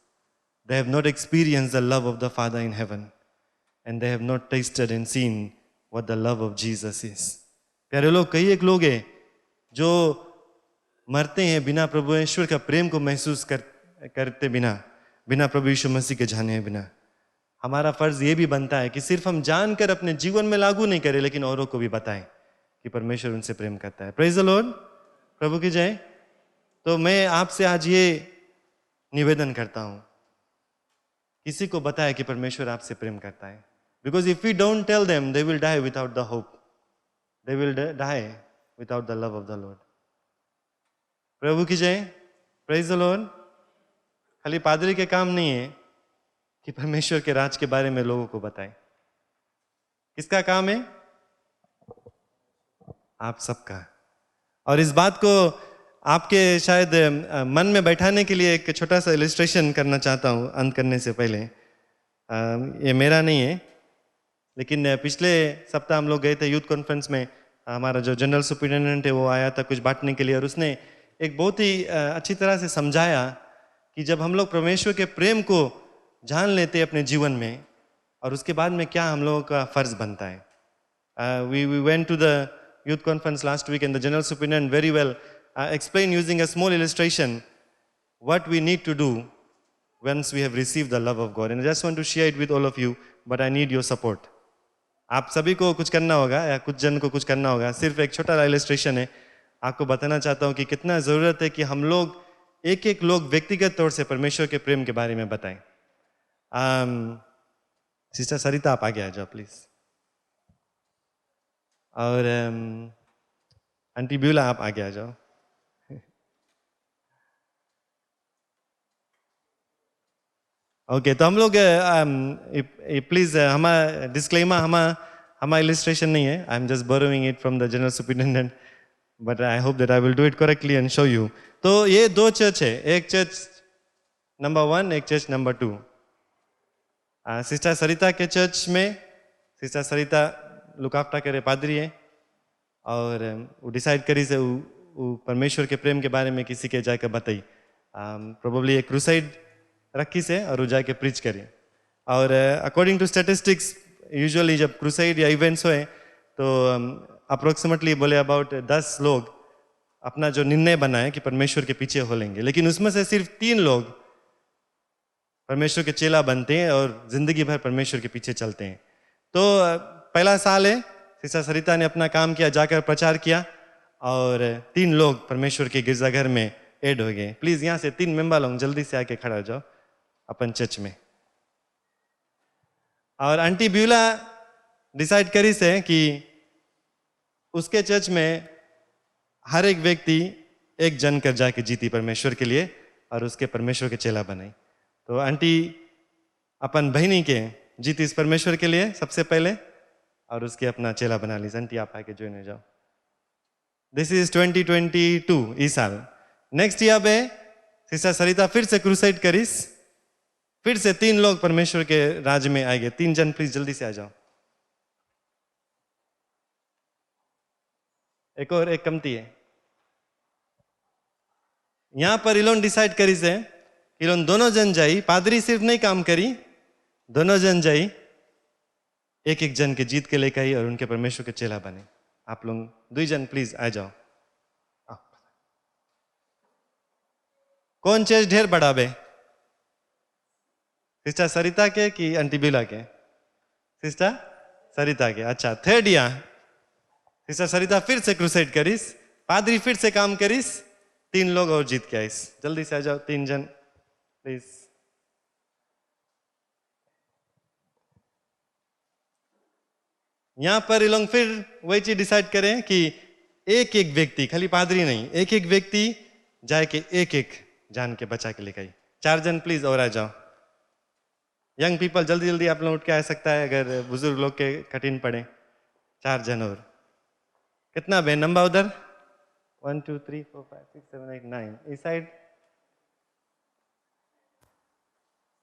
[SPEAKER 4] They have not experienced the love of the Father in heaven and they have not tasted and seen what the love of Jesus is. प्यारे लोग, कई एक लोग हैं जो मरते हैं बिना प्रभु ईश्वर का प्रेम को महसूस करते बिना प्रभु यीशु मसीह के जाने बिना। हमारा फर्ज ये भी बनता है कि सिर्फ हम जानकर अपने जीवन में लागू नहीं करें, लेकिन औरों को भी बताएं कि परमेश्वर उनसे प्रेम करता है। प्रेज द लॉर्ड, प्रभु की जय। तो मैं आपसे आज ये निवेदन करता हूं, किसी को बताएं कि परमेश्वर आपसे प्रेम करता है। Because if we don't tell them, they will die without the hope, they will die without the love of the Lord. प्रभु की जय। Praise the Lord. खाली पादरी के काम नहीं है कि परमेश्वर के राज के बारे में लोगों को बताएं। किसका काम है? आप सबका। और इस बात को आपके शायद मन में बैठाने के लिए एक छोटा सा इलस्ट्रेशन करना चाहता हूं अंत करने से पहले। ये मेरा नहीं है, लेकिन पिछले सप्ताह हम लोग गए थे यूथ कॉन्फ्रेंस में। हमारा जो जनरल सुपरिटेंडेंट है वो आया था कुछ बांटने के लिए, और उसने एक बहुत ही अच्छी तरह से समझाया कि जब हम लोग परमेश्वर के प्रेम को जान लेते हैं अपने जीवन में, और उसके बाद में क्या हम लोगों का फर्ज बनता है। We went to the youth conference last week and the general superintendent very well explained using a small illustration what we need to do once we have received the love of God. And I just want to share it with all of you, but I need your support. आप सभी को कुछ करना होगा या कुछ जन को कुछ करना होगा। सिर्फ एक छोटा इलस्ट्रेशन है, आपको बताना चाहता हूँ कि कितना ज़रूरत है कि हम लोग एक लोग व्यक्तिगत तौर से परमेश्वर के प्रेम के बारे में बताएं। सिस्टर सरिता, आप आगे आ जाओ प्लीज। और आंटी ब्यूला, आप आगे आ जाओ। ओके, तो हम लोग प्लीज हमारा डिस्क्लेमर, हमारा इलस्ट्रेशन नहीं है। I am just borrowing it from the general superintendent, but I hope that I will do it correctly and show you. तो ये दो चर्च है, एक चर्च नंबर 1, एक चर्च नंबर 2। सिस्टर सरिता के चर्च में सिस्टर सरिता लुक आफ्टर करे पादरी है, और वो डिसाइड करी से वो परमेश्वर के प्रेम के बारे में किसी के जाकर बताई। प्रोबेबली एक क्रूसाइड रखी से और वो जाके प्रीच करी। और अकॉर्डिंग टू स्टैटिस्टिक्स, यूजुअली जब क्रूसाइड या इवेंट्स हुए तो अप्रोक्सीमेटली बोले अबाउट 10 लोग अपना जो निर्णय बनाए कि परमेश्वर के पीछे हो लेंगे, लेकिन उसमें से सिर्फ 3 लोग परमेश्वर के चेला बनते हैं और जिंदगी भर परमेश्वर के पीछे चलते हैं। तो पहला साल है, सिस्टर सरिता ने अपना काम किया, जाकर प्रचार किया, और 3 लोग परमेश्वर के गिरजाघर में ऐड हो गए। प्लीज यहाँ से 3 मेंबर लोग जल्दी से आके खड़ा हो जाओ अपन चर्च में। और आंटी ब्यूला डिसाइड करी से कि उसके चर्च में हर एक व्यक्ति एक जन कर जाके जीती परमेश्वर के लिए और उसके परमेश्वर के चेला बनाई। तो आंटी अपन बहनी के जीती इस परमेश्वर के लिए सबसे पहले, और उसके अपना चेला बना ली। आंटी आप आके ज्वाइन हो जाओ। दिस इज 2022 इस साल। नेक्स्ट ईयर पे सिस्टर सरिता फिर से क्रूसाइड करीस, फिर से 3 लोग परमेश्वर के राज में आएंगे। 3 जन प्लीज जल्दी से आ जाओ। एक और एक कमती है, यहाँ पर इलोन डिसाइड करी से इलोन दोनों जन जाई, पादरी सिर्फ नहीं काम करी, दोनों जन जाई, एक एक जन के जीत के लेकर आई और उनके परमेश्वर के चेला बने। आप लोग 2 जन प्लीज आ जाओ। कौन चर्च ढेर बड़ा बे? सिस्टर सरिता के कि आंटी बिला के? सिस्टर सरिता के। अच्छा, थर्ड ईयर सिस्टर सरिता फिर से क्रूसेड करीस, पादरी फिर से काम करीस, 3 लोग और जीत के आईस। जल्दी से आ जाओ 3 जन प्लीज। यहां पर ये लोग फिर वही चीज डिसाइड करें कि एक एक व्यक्ति, खाली पादरी नहीं, एक एक व्यक्ति जाए के एक एक जान के बचा के लेकर आई। 4 जन प्लीज और आ जाओ। यंग पीपल जल्दी जल्दी आप लोग उठ के आ सकता है अगर बुजुर्ग लोग के कठिन पड़े। 4 जन और। कितना बे नंबर उधर? 1 2 3 4 5 6 7 8 9 इस साइड।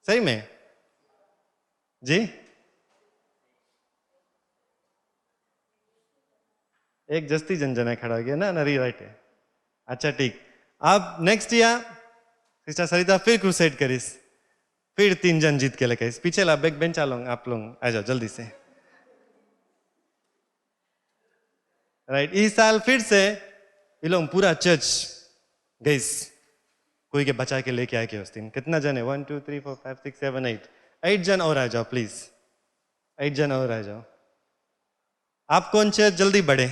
[SPEAKER 4] सही में जी? एक जस्ती जनजना खड़ा हो गया ना, नरी राइट है। अच्छा ठीक। अब नेक्स्ट ईयर सिस्टर सरिता फिर क्रूसेड करीस, फिर 3 जन जीत के लेके। पीछे ला बैक बेंच आ लोग, आप लोग आ जाओ जल्दी से। राइट, इस साल फिर से ये लोग पूरा चर्च गईस, कोई के बचा के लेके आए के उस दिन। कितना जन है? 1 2 3 4 5 6 7 8 जन और आ जाओ प्लीज। 8 जन और आ जाओ। आप कौन चर्च जल्दी बढ़े?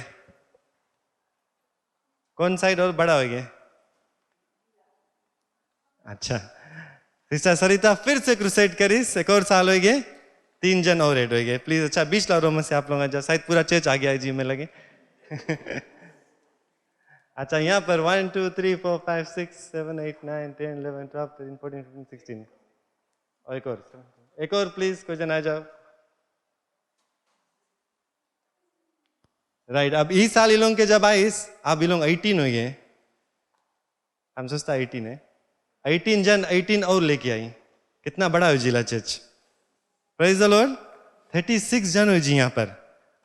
[SPEAKER 4] कौन साइड और बड़ा हो गया? अच्छा, सिस्टर सरिता फिर से क्रूसेड करीस, एक और साल हो गए, 3 जन और ऐड हो गए प्लीज। अच्छा, 20 लारों में से आप लोग आ जाओ, शायद पूरा चर्च आ गया है जी में लगे। अच्छा, यहाँ पर 1 2 3 4 5 6 7 8 9 10 11 12 13 14 15 16 और एक और प्लीज, कोई जन आ जाओ। राइट, अब इस साल ये लोग के जब आईस, अब ये लोग 18 हो गए। हम सोचता 18 है, 18 जन 18 और लेके आई। कितना बड़ा हो जिला चर्च? Praise the Lord. 36 जन हो जी यहाँ पर।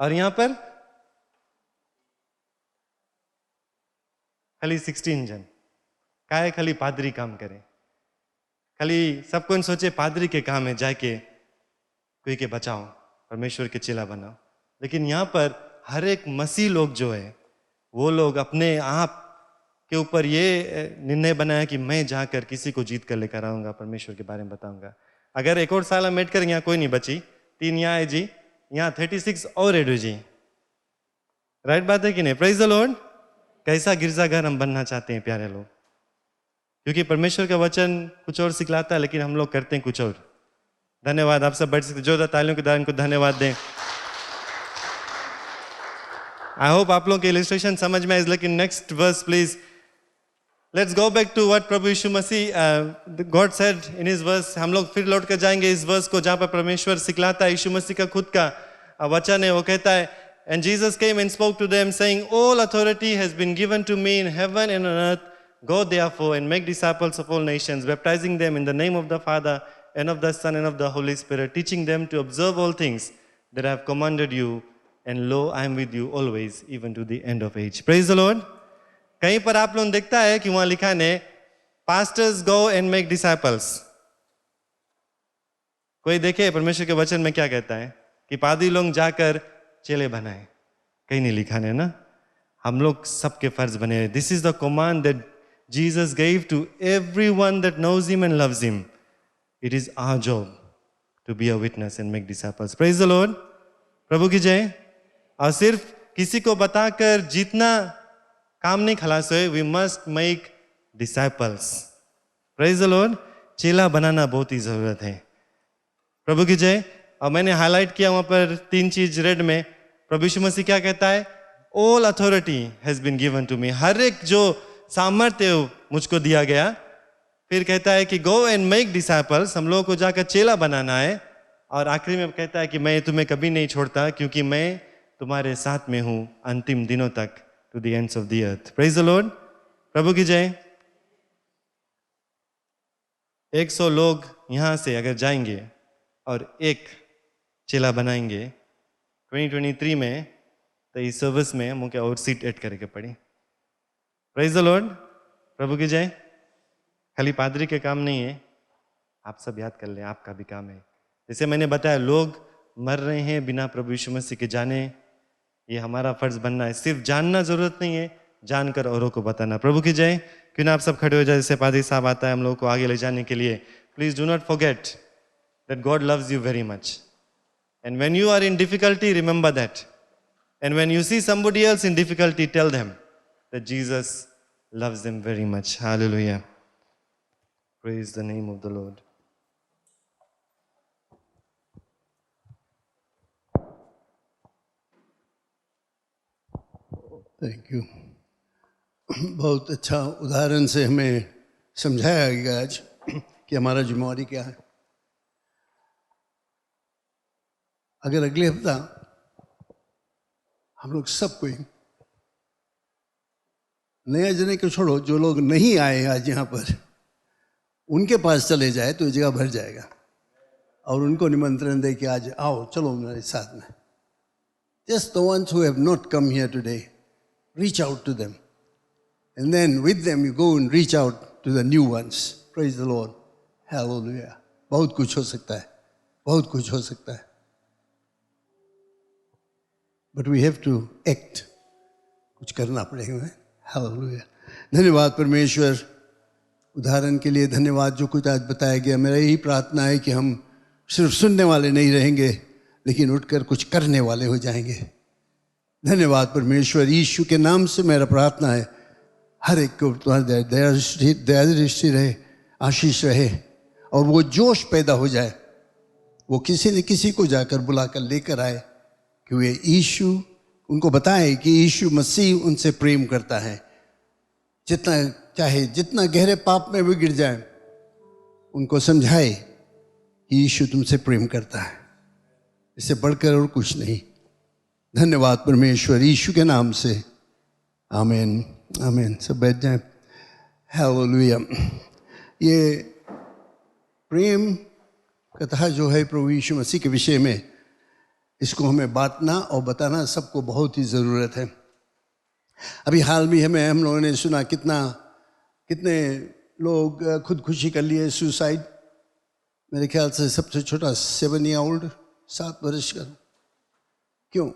[SPEAKER 4] और यहाँ पर खाली 16 जन। काहे खाली पादरी काम करे? खाली सब कौन सोचे पादरी के काम है जाके कोई के बचाओ, परमेश्वर के चेला बनाओ। लेकिन यहाँ पर हर एक मसीह लोग जो है, वो लोग अपने आप के ऊपर ये निर्णय बनाया कि मैं जाकर किसी को जीत कर लेकर आऊंगा, परमेश्वर के बारे में बताऊंगा। अगर एक और साल हम ऐड करेंगे, यहाँ कोई नहीं बची, 3 यहाँ है जी, यहाँ 36 और ऐड हो जी। राइट बात है कि नहीं? Praise the Lord. कैसा गिरजाघर हम बनना चाहते हैं प्यारे लोग, क्योंकि परमेश्वर का वचन कुछ और सिखलाता है लेकिन हम लोग करते हैं कुछ और। धन्यवाद। आप सब बैठ सकते, जोरदार तालियों के द्वारा इनको धन्यवाद दें। आई होप आप लोगों के इलस्ट्रेशन समझ में आए। लेकिन next verse please, let's go back to what प्रभु Yeshu Masih God said in his verse. हम लोग फिर लौट कर जाएंगे इस वर्स को जहां पर परमेश्वर सिखलाता है, यीशु मसीह का खुद का वचन है। वो कहता है, and Jesus came and spoke to them saying, all authority has been given to me in heaven and on earth. Go therefore and make disciples of all nations, baptizing them in the name of the Father and of the Son and of the Holy Spirit, teaching them to observe all things that I have commanded you. And lo, I am with you always, even to the end of age. Praise the Lord. कहीं पर आप लोग देखता है कि वहां लिखा है, pastors go and make disciples. कोई देखे परमेश्वर के वचन में क्या कहता है कि पादरी लोग जाकर चेले बनाए? कहीं नहीं लिखा है ना। हम लोग सबके फर्ज बने। This is the command that Jesus gave to everyone that knows him and loves him. It is our job to be a witness and make disciples. Praise the Lord. प्रभु की जय। और सिर्फ किसी को बताकर जितना काम नहीं खलास हुए, we must make disciples. Praise the Lord. चेला बनाना बहुत ही जरूरत है। प्रभु की जय। और मैंने हाईलाइट किया वहां पर 3 चीज रेड में। प्रभु यीशु मसीह क्या कहता है? All authority has been given to me. हर एक जो सामर्थ्य मुझको दिया गया। फिर कहता है कि गो एंड मेक डिसाइपल्स, हम लोगों को जाकर चेला बनाना है। और आखिरी में कहता है कि मैं तुम्हें कभी नहीं छोड़ता, क्योंकि मैं तुम्हारे साथ में हूं अंतिम दिनों तक, to the ends of the earth. Praise the Lord. प्रभु की जय। 100 लोग यहां से अगर जाएंगे और एक चेला बनाएंगे 2023 में, तो इस सर्विस में मुझे और सीट ऐड करके पड़ी। Praise the Lord. प्रभु की जय। खाली पादरी के काम नहीं है, आप सब याद कर लें, आपका भी काम है। जैसे मैंने बताया, लोग मर रहे हैं बिना प्रभु यीशु मसीह के जाने, ये हमारा फर्ज बनना है। सिर्फ जानना जरूरत नहीं है, जानकर औरों को बताना। प्रभु की जय। क्यों ना आप सब खड़े हो जाए, जैसे पादरी साहब आता है हम लोगों को आगे ले जाने के लिए। Please do not forget that God loves you very much, and when you are in difficulty remember that, and when you see somebody else in difficulty, tell them that Jesus loves them very much. Hallelujah. Praise the name of the Lord.
[SPEAKER 15] Thank you. बहुत अच्छा उदाहरण से हमें समझाया गया आज कि हमारा जिम्मेवारी क्या है। अगर अगले हफ्ता हम लोग सब कोई नया जने को छोड़ो, जो लोग नहीं आए आज यहाँ पर, उनके पास चले जाए तो जगह भर जाएगा, और उनको निमंत्रण दे कि आज आओ, चलो मेरे साथ में। Just the ones who have not come here today, reach out to them. And then with them you go and reach out to the new ones. Praise the Lord. Hallelujah. बहुत कुछ हो सकता है, बहुत कुछ हो सकता है। But we have to act. कुछ करना पड़ेगा। Hallelujah. धन्यवाद परमेश्वर, उदाहरण के लिए धन्यवाद जो कुछ आज बताया गया। मेरा यही प्रार्थना है कि हम सिर्फ सुनने वाले नहीं रहेंगे, लेकिन उठकर कुछ करने वाले हो जाएंगे। धन्यवाद परमेश्वर, यीशु के नाम से मेरा प्रार्थना है, हर एक को तुम्हारी दया दृष्टि रहे, आशीष रहे, और वो जोश पैदा हो जाए, वो किसी न किसी को जाकर बुलाकर लेकर आए कि वे यीशु, उनको बताए कि यीशु मसीह उनसे प्रेम करता है। जितना चाहे जितना गहरे पाप में भी गिर जाए, उनको समझाए कि यीशु तुमसे प्रेम करता है, इससे बढ़कर और कुछ नहीं। धन्यवाद परमेश्वर, यीशु के नाम से, आमीन आमीन। सब बैठ जाएं। हालेलुया। ये प्रेम कथा जो है प्रभु यीशु मसीह के विषय में, इसको हमें बांटना और बताना सबको बहुत ही ज़रूरत है। अभी हाल में हम लोगों ने सुना कितने लोग खुदकुशी कर लिए, सुसाइड। मेरे ख्याल से सबसे छोटा 7 year old, 7 वर्ष का। क्यों?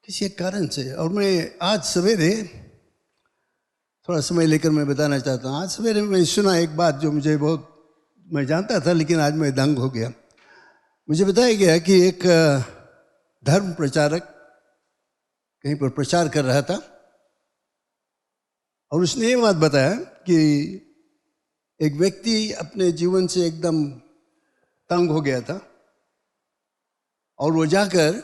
[SPEAKER 15] किसी एक कारण से। और मैं आज सवेरे थोड़ा समय लेकर मैं बताना चाहता हूँ। आज सवेरे मैं सुना एक बात जो मुझे बहुत, मैं जानता था लेकिन आज मैं दंग हो गया। मुझे बताया गया कि एक धर्म प्रचारक कहीं पर प्रचार कर रहा था, और उसने ये बात बताया कि एक व्यक्ति अपने जीवन से एकदम तंग हो गया था, और वो जाकर,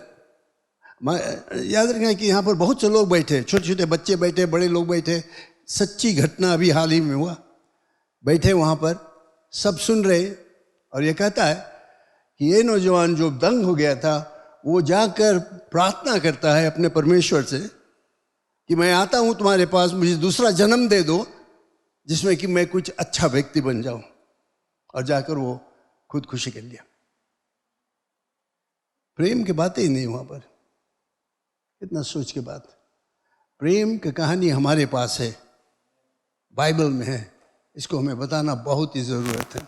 [SPEAKER 15] याद रखना कि यहाँ पर बहुत से लोग बैठे, छोटे छोटे बच्चे बैठे, बड़े लोग बैठे, सच्ची घटना अभी हाल ही में हुआ, बैठे वहाँ पर सब सुन रहे। और ये कहता है कि ये नौजवान जो दंग हो गया था, वो जाकर प्रार्थना करता है अपने परमेश्वर से कि मैं आता हूँ तुम्हारे पास, मुझे दूसरा जन्म दे दो जिसमें कि मैं कुछ अच्छा व्यक्ति बन जाऊं। और जाकर वो खुदकुशी कर लिया। प्रेम की बातें ही नहीं वहाँ पर। कितना सोच के बात। प्रेम की कहानी हमारे पास है, बाइबल में है, इसको हमें बताना बहुत ही ज़रूरत है।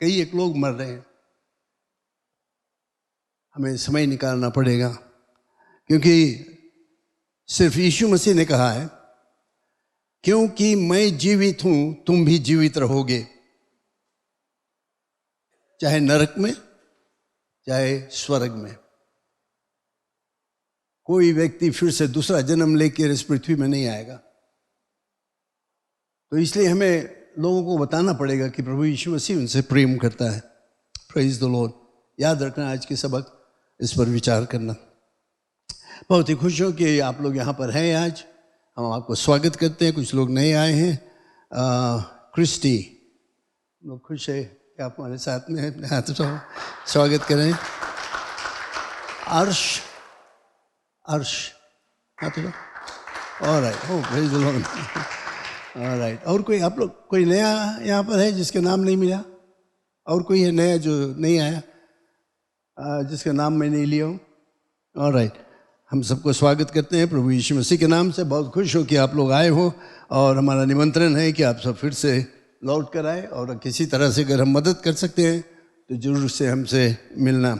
[SPEAKER 15] कई एक लोग मर रहे हैं, हमें समय निकालना पड़ेगा, क्योंकि सिर्फ यीशु मसीह ने कहा है, क्योंकि मैं जीवित हूं तुम भी जीवित रहोगे, चाहे नरक में चाहे स्वर्ग में। कोई व्यक्ति फिर से दूसरा जन्म लेकर इस पृथ्वी में नहीं आएगा। तो इसलिए हमें लोगों को बताना पड़ेगा कि प्रभु यीशु मसीह उनसे प्रेम करता है। Praise the Lord. याद रखना आज के सबक, इस पर विचार करना। बहुत ही खुश हूँ कि आप लोग यहाँ पर हैं। आज हम आपको स्वागत करते हैं। कुछ लोग नए आए हैं। क्रिस्टी, लोग खुश है कि आप हमारे साथ में अपने हाथ उठाओ, स्वागत करें। अर्श हाथ उठाओ। Alright, oh praise the Lord. Alright. और कोई आप लोग, कोई नया यहाँ पर है जिसका नाम नहीं मिला? और कोई है नया जो नहीं आया, जिसका नाम मैं नहीं लिया हूँ? ऑलराइट, हम सबको स्वागत करते हैं प्रभु यीशु मसीह के नाम से। बहुत खुश हो कि आप लोग आए हो, और हमारा निमंत्रण है कि आप सब फिर से लौट कर आए, और किसी तरह से अगर हम मदद कर सकते हैं तो जरूर से हमसे मिलना।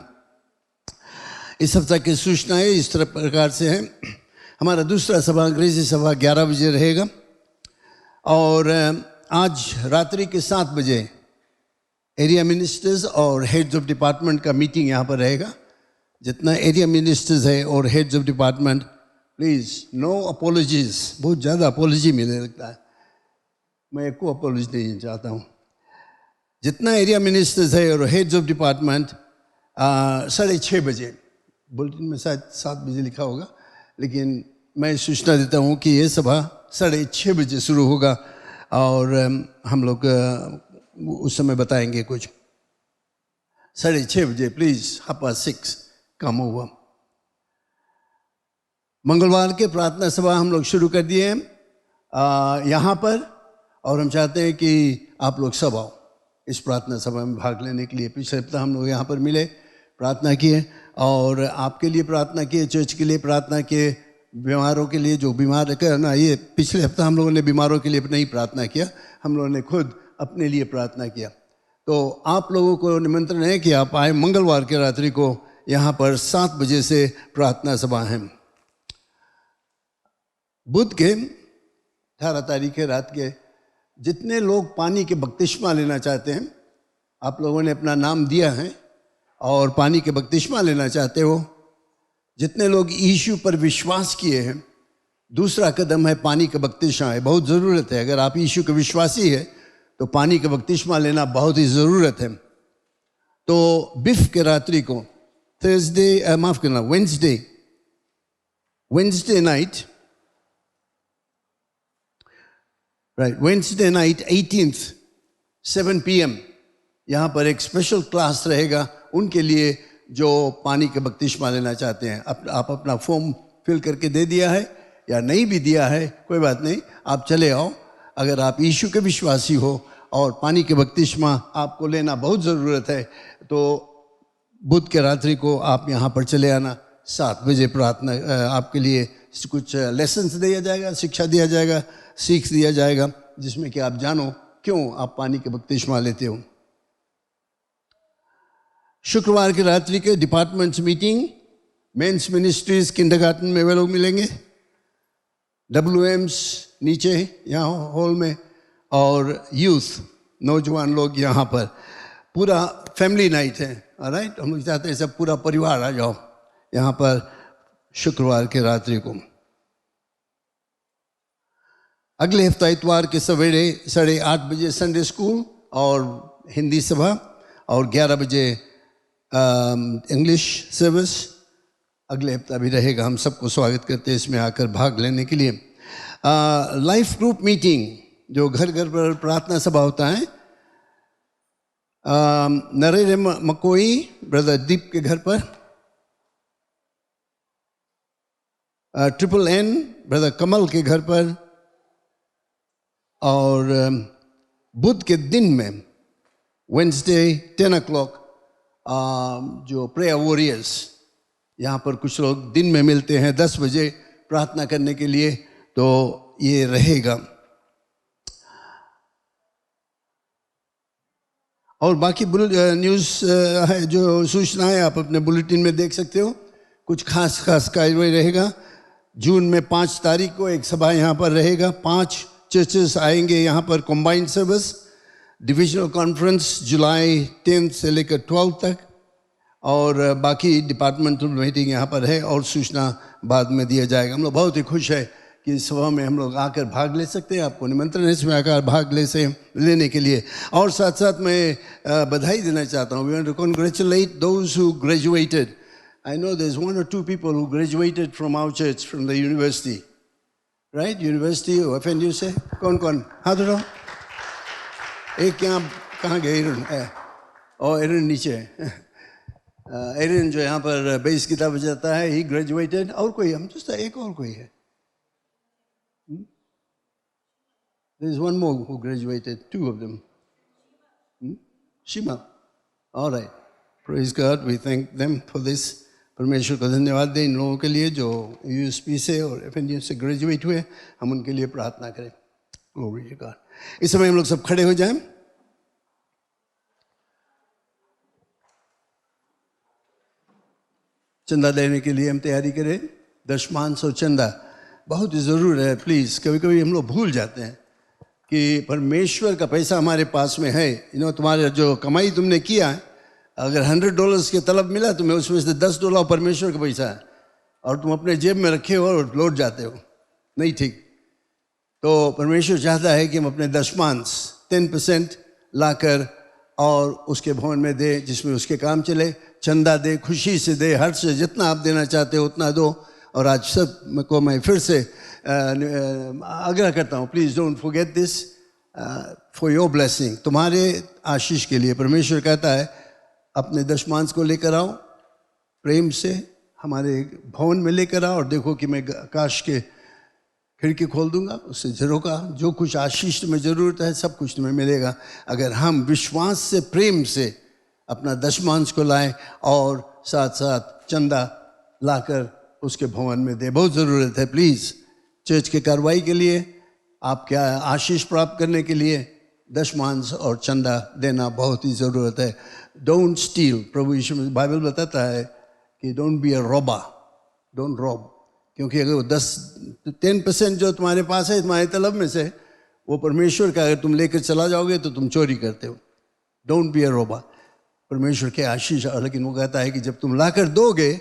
[SPEAKER 15] इस हफ्ते की सूचनाएं इस तरह प्रकार से हैं। हमारा दूसरा सभा, अंग्रेजी सभा 11 बजे रहेगा, और आज रात्रि के 7 बजे एरिया मिनिस्टर्स और हेड्स ऑफ डिपार्टमेंट का मीटिंग यहाँ पर रहेगा। जितना एरिया मिनिस्टर्स है और heads of department, please no apologies. बहुत ज़्यादा अपॉलॉजी मिलने लगता है, मैं एक को अपॉलॉजी नहीं चाहता हूँ। जितना एरिया मिनिस्टर्स है और हेड्स ऑफ डिपार्टमेंट 6:30 बजे, बुलेटिन में शायद 7 बजे लिखा होगा, लेकिन मैं सूचना देता हूँ कि ये सभा 6:30 बजे शुरू होगा, और हम लोग उस समय बताएंगे कुछ। 6:30 बजे प्लीज़ 6:30 कम हुआ। मंगलवार के प्रार्थना सभा हम लोग शुरू कर दिए हैं यहाँ पर, और हम चाहते हैं कि आप लोग सब आओ इस प्रार्थना सभा में भाग लेने के लिए। पिछले हफ्ता हम लोग यहाँ पर मिले, प्रार्थना किए, और आपके लिए प्रार्थना किए, चर्च के लिए प्रार्थना किए, बीमारों के लिए जो बीमार ना, ये पिछले हफ्ता हम लोगों ने बीमारों के लिए नहीं प्रार्थना किया, हम लोगों ने खुद अपने लिए प्रार्थना किया। तो आप लोगों को निमंत्रण है कि आप आए। मंगलवार के रात्रि को यहाँ पर 7 बजे से प्रार्थना सभा है। बुध के 18 तारीख के रात के जितने लोग पानी के बपतिस्मा लेना चाहते हैं, आप लोगों ने अपना नाम दिया है और पानी के बपतिस्मा लेना चाहते हो, जितने लोग यीशु पर विश्वास किए हैं, दूसरा कदम है पानी का बपतिस्मा है। बहुत ज़रूरत है, अगर आप यीशु के विश्वासी है तो पानी का बपतिस्मा लेना बहुत ही ज़रूरत है। तो बिफ के रात्रि को थर्सडे, माफ़ करना, Wednesday night, right, Wednesday night 18th 7 PM यहाँ पर एक स्पेशल क्लास रहेगा उनके लिए जो पानी के बपतिस्मा लेना चाहते हैं। आप अपना फॉर्म फिल करके दे दिया है या नहीं भी दिया है, कोई बात नहीं, आप चले आओ। अगर आप यीशु के विश्वासी हो और पानी के बपतिस्मा आपको लेना बहुत ज़रूरत है, तो बुध के रात्रि को आप यहाँ पर चले आना। 7 बजे प्रार्थना, आपके लिए कुछ लेसन्स दिया जाएगा, शिक्षा दिया जाएगा, सीख दिया जाएगा, जिसमें कि आप जानो क्यों आप पानी के बपतिस्मा लेते हो। शुक्रवार की रात्रि के departments meeting, men's ministries kindergarten में वे लोग मिलेंगे, WMs नीचे यहाँ हॉल में, और यूथ नौजवान लोग यहाँ पर। पूरा फैमिली नाइट है, ऑलराइट। हम लोग चाहते हैं सब पूरा परिवार आ जाओ यहाँ पर शुक्रवार के रात्रि को। अगले हफ्ता इतवार के सवेरे 8:30 बजे संडे स्कूल और हिंदी सभा, और 11 बजे इंग्लिश सर्विस अगले हफ्ता भी रहेगा। हम सबको स्वागत करते हैं इसमें आकर भाग लेने के लिए। लाइफ ग्रुप मीटिंग जो घर घर पर प्रार्थना सभा होता है, नरेंद्र मकोई ब्रदर दीप के घर पर, NNN ब्रदर कमल के घर पर, और बुध के दिन में वेंसडे 10 o'clock जो प्रेयर वॉरियर्स यहाँ पर कुछ लोग दिन में मिलते हैं 10 बजे प्रार्थना करने के लिए, तो ये रहेगा। और बाकी न्यूज़ है जो सूचना है आप अपने बुलेटिन में देख सकते हो। कुछ खास कार्यवाही रहेगा। जून में 5 तारीख को एक सभा यहाँ पर रहेगा। 5 चर्चेस आएंगे यहाँ पर, कॉम्बाइंड सर्विस। डिविजनल कॉन्फ्रेंस जुलाई 10 से लेकर 12 तक, और बाकी डिपार्टमेंटल मीटिंग यहाँ पर है, और सूचना बाद में दिया जाएगा। हम लोग बहुत ही खुश है कि इस सभा में हम लोग आकर भाग ले सकते हैं। आपको निमंत्रण है इसमें आकर भाग लेने के लिए। और साथ साथ मैं बधाई देना चाहता हूँ। We want to congratulate those who graduated. I know there's 1 or 2 people who graduated from our church, from the university. Right? University of FNU से कौन हाथ उठाओ। एक यहाँ कहाँ गए? एरन और एरन नीचे है। एरन जो यहाँ पर बेस किताब बजाता है, he graduated। और कोई हम तो एक और कोई है। There is one more who graduated, 2 of them. Shima. All right. Praise God. We thank them for this. परमेश्वर को धन्यवाद दें इन लोगों के लिए जो USP से और FNU से ग्रेजुएट हुए। हम उनके लिए प्रार्थना करें। Glory to God. इस समय हम लोग सब खड़े हो जाएं. चंदा देने के लिए हम तैयारी करें. दशमांश और चंदा बहुत ही ज़रूर है. प्लीज़, कभी कभी हम लोग भूल जाते हैं कि परमेश्वर का पैसा हमारे पास में है. तुम्हारे जो कमाई तुमने किया है, अगर $100 के तलब मिला तुम्हें, उसमें से $10 परमेश्वर का पैसा है और तुम अपने जेब में रखे हो और लौट जाते हो. नहीं ठीक. तो परमेश्वर चाहता है कि हम अपने दशमांश 10% लाकर और उसके भवन में दे, जिसमें उसके काम चले. चंदा दे, खुशी से दे, हर्ष से, जितना आप देना चाहते हो उतना दो. और आज सब को मैं फिर से आग्रह करता हूँ, please don't forget this, for your blessing, तुम्हारे आशीष के लिए. परमेश्वर कहता है अपने दशमांश को लेकर आओ, प्रेम से हमारे भवन में लेकर आओ, और देखो कि मैं आकाश के खिड़की खोल दूंगा, उससे झरोका, जो कुछ आशीष तुम्हें ज़रूरत है सब कुछ तुम्हें मिलेगा. अगर हम विश्वास से, प्रेम से अपना दशमांश को लाएं और साथ साथ चंदा लाकर उसके भवन में दे. बहुत ज़रूरत है. प्लीज़, चर्च के कार्रवाई के लिए, आपके आशीष प्राप्त करने के लिए दशमांश और चंदा देना बहुत ही ज़रूरत है. Don't steel. प्रभु यीशु में बाइबल बताता है कि don't be a robber, don't rob. क्योंकि अगर वो 10% जो तुम्हारे पास है तुम्हारे तलब में से, वो परमेश्वर का अगर तुम लेकर चला जाओगे तो तुम चोरी करते हो. Don't be a robber. परमेश्वर के आशीष, लेकिन वो कहता है कि जब तुम लाकर दोगे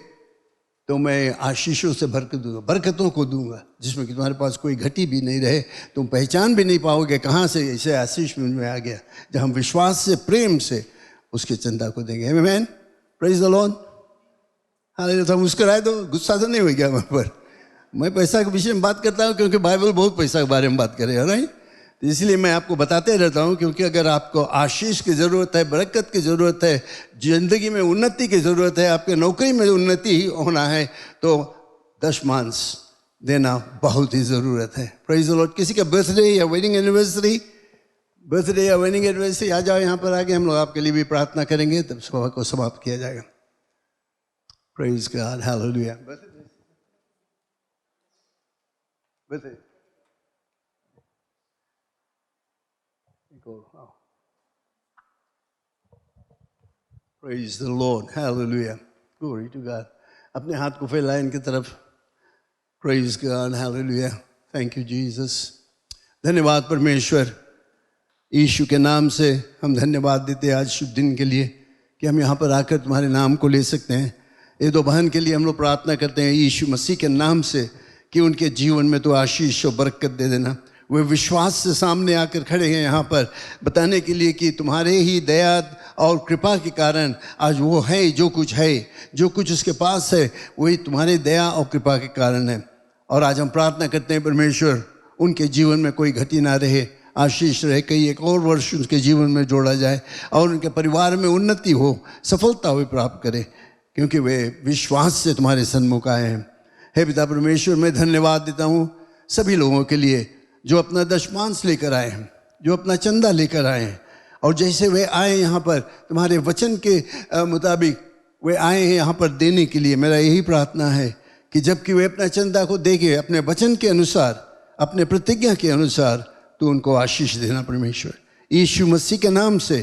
[SPEAKER 15] तो मैं आशीषों से भरकर दूंगा, बरकतों को दूंगा, जिसमें कि तुम्हारे पास कोई घटी भी नहीं रहे. तुम पहचान भी नहीं पाओगे कहाँ से इसे आशीष में आ गया. जब हम विश्वास से, प्रेम से उसके चंदा को देंगे. आमीन. Praise the Lord. हालेलुया. मुस्कुराए दो, गुस्सा तो नहीं हो गया मेरे पर. मैं पैसा के विषय में बात करता हूँ क्योंकि बाइबल बहुत पैसा के बारे में बात करे, है नहीं. तो इसलिए मैं आपको बताते रहता हूँ, क्योंकि अगर आपको आशीष की ज़रूरत है, बरकत की ज़रूरत है, ज़िंदगी में उन्नति की ज़रूरत है, आपके नौकरी में उन्नति होना है, तो दशमांश देना बहुत ही ज़रूरत है. Praise the Lord. किसी का बर्थडे या वेडिंग एनिवर्सरी, बर्थडे या वेडिंग एनिवर्सरी, आ जाओ यहाँ पर आगे, हम लोग आपके लिए भी प्रार्थना करेंगे, तब सभा को समाप्त किया जाएगा. Praise God. Hallelujah. Birthday. Praise the Lord. Hallelujah. Glory to God. अपने हाथ को फैलाएं इनकी तरफ. Praise God. Hallelujah. Thank you Jesus. धन्यवाद परमेश्वर. यीशु के नाम से हम धन्यवाद देते हैं आज शुभ दिन के लिए कि हम यहाँ पर आकर तुम्हारे नाम को ले सकते हैं. ये दो बहन के लिए हम लोग प्रार्थना करते हैं यीशु मसीह के नाम से कि उनके जीवन में तो आशीष और बरकत दे देना. वे विश्वास से सामने आकर खड़े हैं यहाँ पर बताने के लिए कि तुम्हारे ही दया और कृपा के कारण आज वो है जो कुछ है, जो कुछ उसके पास है वही तुम्हारे दया और कृपा के कारण है. और आज हम प्रार्थना करते हैं परमेश्वर उनके जीवन में कोई घटी ना रहे, आशीष रहे, कई एक और वर्ष उनके जीवन में जोड़ा जाए और उनके परिवार में उन्नति हो, सफलता वे प्राप्त करें, क्योंकि वे विश्वास से तुम्हारे सन्मुख आए हैं. हे पिता परमेश्वर, मैं धन्यवाद देता हूँ सभी लोगों के लिए जो अपना दशमांश लेकर आए हैं, जो अपना चंदा लेकर आए हैं, और जैसे वे आए यहाँ पर तुम्हारे वचन के मुताबिक वे आए हैं यहाँ पर देने के लिए. मेरा यही प्रार्थना है कि जबकि वे अपना चंदा को देंगे अपने वचन के अनुसार, अपने प्रतिज्ञा के अनुसार, तो उनको आशीष देना परमेश्वर यीशु मसीह के नाम से,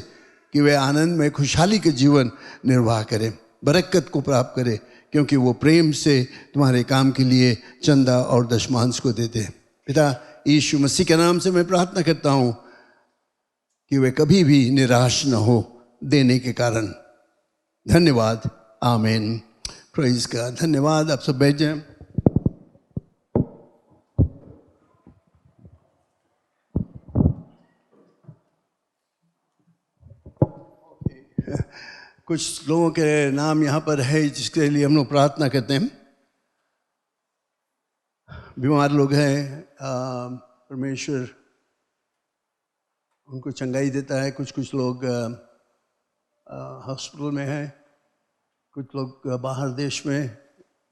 [SPEAKER 15] कि वे आनंद में खुशहाली के जीवन निर्वाह करें, बरकत को प्राप्त करें, क्योंकि वो प्रेम से तुम्हारे काम के लिए चंदा और दशमांश को देते हैं. पिता यीशु मसीह के नाम से मैं प्रार्थना करता हूँ कि वे कभी भी निराश न हो देने के कारण. धन्यवाद. आमीन. Praise God. धन्यवाद. आप सब बैठ जाएं. कुछ लोगों के नाम यहाँ पर है जिसके लिए हम लोग प्रार्थना करते हैं. बीमार लोग हैं, परमेश्वर उनको चंगाई देता है. कुछ लोग हॉस्पिटल में हैं, कुछ लोग बाहर देश में.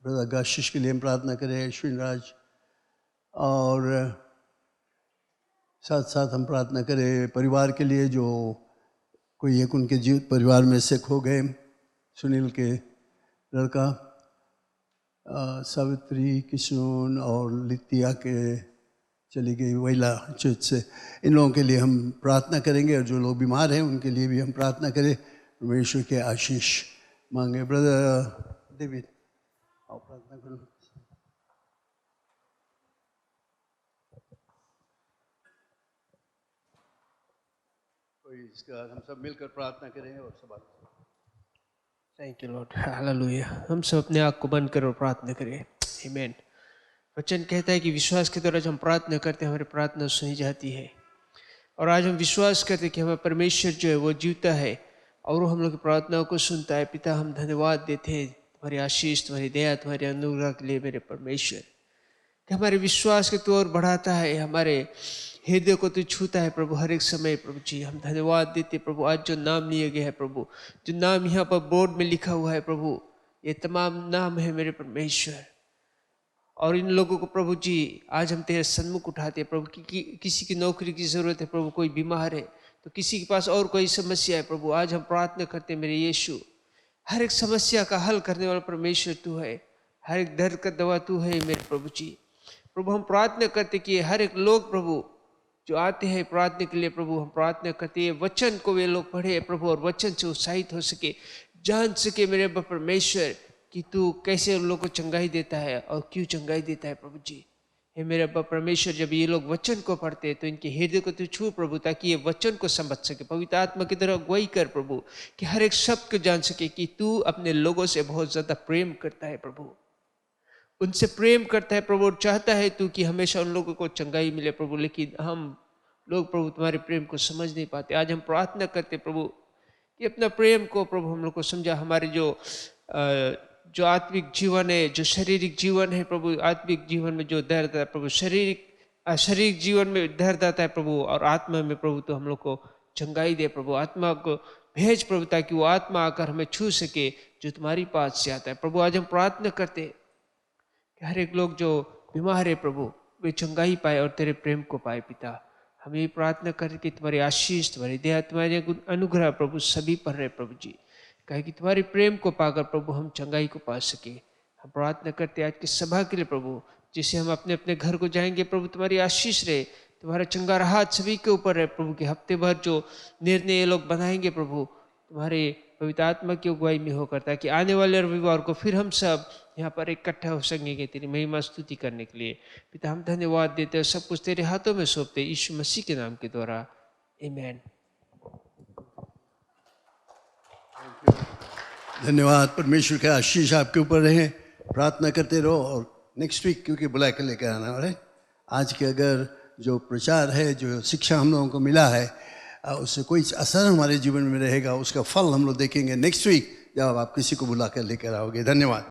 [SPEAKER 15] ब्रदर आशीष के लिए हम प्रार्थना करें, अश्विन राज. और साथ साथ हम प्रार्थना करें परिवार के लिए जो कोई एक उनके जीवित परिवार में से खो गए. सुनील के लड़का, सावित्री, किशोन और लितिया के चली गई वहीला चर्च से। इन लोगों के लिए हम प्रार्थना करेंगे और जो लोग बीमार हैं उनके लिए भी हम प्रार्थना करें, परमेश्वर के आशीष मांगे। ब्रदर डेविड आओ प्रार्थना करो। कोई इसका हम सब मिलकर प्रार्थना करेंगे और सब
[SPEAKER 7] थैंक यू लॉर्ड, हालेलुया। हम सब अपने आँख को बंद करो, प्रार्थना करें। आमीन। वचन कहता है कि विश्वास के द्वारा जब हम प्रार्थना करते हैं हमारी प्रार्थना सुनी जाती है। और आज हम विश्वास करते हैं कि हमारा परमेश्वर जो है वो जीवता है और वो हम लोग की प्रार्थनाओं को सुनता है। पिता, हम धन्यवाद देते हैं तुम्हारी आशीष, तुम्हारी दया, तुम्हारे अनुग्रह के लिए मेरे परमेश्वर, कि हमारे विश्वास के तू और बढ़ाता है, हमारे हृदय को तू छूता है प्रभु हर एक समय। प्रभु जी हम धन्यवाद देते प्रभु, आज जो नाम लिए गए हैं प्रभु, जो नाम यहाँ पर बोर्ड में लिखा हुआ है प्रभु, ये तमाम नाम है मेरे परमेश्वर। और इन लोगों को प्रभु जी आज हम तेरे सन्मुख उठाते हैं प्रभु, किसी की नौकरी की ज़रूरत है प्रभु, कोई बीमार है तो किसी के पास और कोई समस्या है प्रभु, आज हम प्रार्थना करते हैं मेरे यीशु, हर एक समस्या का हल करने वाला परमेश्वर तू है, हर एक दर्द का दवा तू है मेरे प्रभु जी। प्रभु हम प्रार्थना करते कि हर एक लोग प्रभु जो आते हैं प्रार्थना के लिए प्रभु, हम प्रार्थना करते हैं वचन को वे लोग पढ़े प्रभु और वचन से उत्साहित हो सके, जान सके मेरे परमेश्वर कि तू कैसे उन लोगों को चंगाई देता है और क्यों चंगाई देता है प्रभु जी। हे मेरे परमेश्वर, जब ये लोग वचन को पढ़ते हैं तो इनके हृदय को तू छू प्रभु, ताकि ये वचन को समझ सके। पवित्र आत्मा की तरह अगुवाई कर प्रभु, कि हर एक शब्द को जान सके कि तू अपने लोगों से बहुत ज़्यादा प्रेम करता है प्रभु, उनसे प्रेम करता है प्रभु, और चाहता है तू कि हमेशा उन लोगों को चंगाई मिले प्रभु। लेकिन हम लोग प्रभु तुम्हारे प्रेम को समझ नहीं पाते। आज हम प्रार्थना करते प्रभु कि अपना प्रेम को प्रभु हम लोग को समझा। हमारे जो आत्मिक जीवन है, जो शारीरिक जीवन है प्रभु, आत्मिक जीवन में जो दर्द है प्रभु, शारीरिक जीवन में दर्द आता है प्रभु, और आत्मा में प्रभु तो हम लोग को चंगाई दे प्रभु। आत्मा को भेज प्रभु, ताकि वो आत्मा आकर हमें छू सके जो तुम्हारी पास से आता है प्रभु। आज हम प्रार्थना करते कि हर एक लोग जो बीमार है प्रभु वे चंगाई पाए और तेरे प्रेम को पाए। पिता, हम ये प्रार्थना करें कि तुम्हारी आशीष, तुम्हारी दया, तुम्हारे अनुग्रह प्रभु सभी पर रहे प्रभु जी, कहे कि तुम्हारे प्रेम को पाकर प्रभु हम चंगाई को पा सके। हम प्रार्थना करते आज की सभा के लिए प्रभु, जिसे हम अपने अपने घर को जाएंगे प्रभु, तुम्हारी आशीष रहे, तुम्हारा चंगा हाथ सभी के ऊपर रहे प्रभु, कि हफ्ते भर जो निर्णय ये लोग बनाएंगे प्रभु तुम्हारे पवित्र आत्मा की अगुवाई में होकर, ताकि आने वाले रविवार को फिर हम सब यहाँ पर इकट्ठा हो सकेंगे तेरी महिमा स्तुति करने के लिए। पिता, हम धन्यवाद देते हैं, सब कुछ तेरे हाथों में सौंपते यीशु मसीह के नाम के द्वारा, आमीन।
[SPEAKER 15] धन्यवाद। परमेश्वर का आशीष आपके ऊपर रहे। प्रार्थना करते रहो और नेक्स्ट वीक क्योंकि बुला के लेकर आना है। आज के अगर जो प्रचार है, जो शिक्षा हम लोगों को मिला है, उससे कोई असर हमारे जीवन में रहेगा, उसका फल हम लोग देखेंगे नेक्स्ट वीक जब आप किसी को बुला कर लेकर आओगे। धन्यवाद।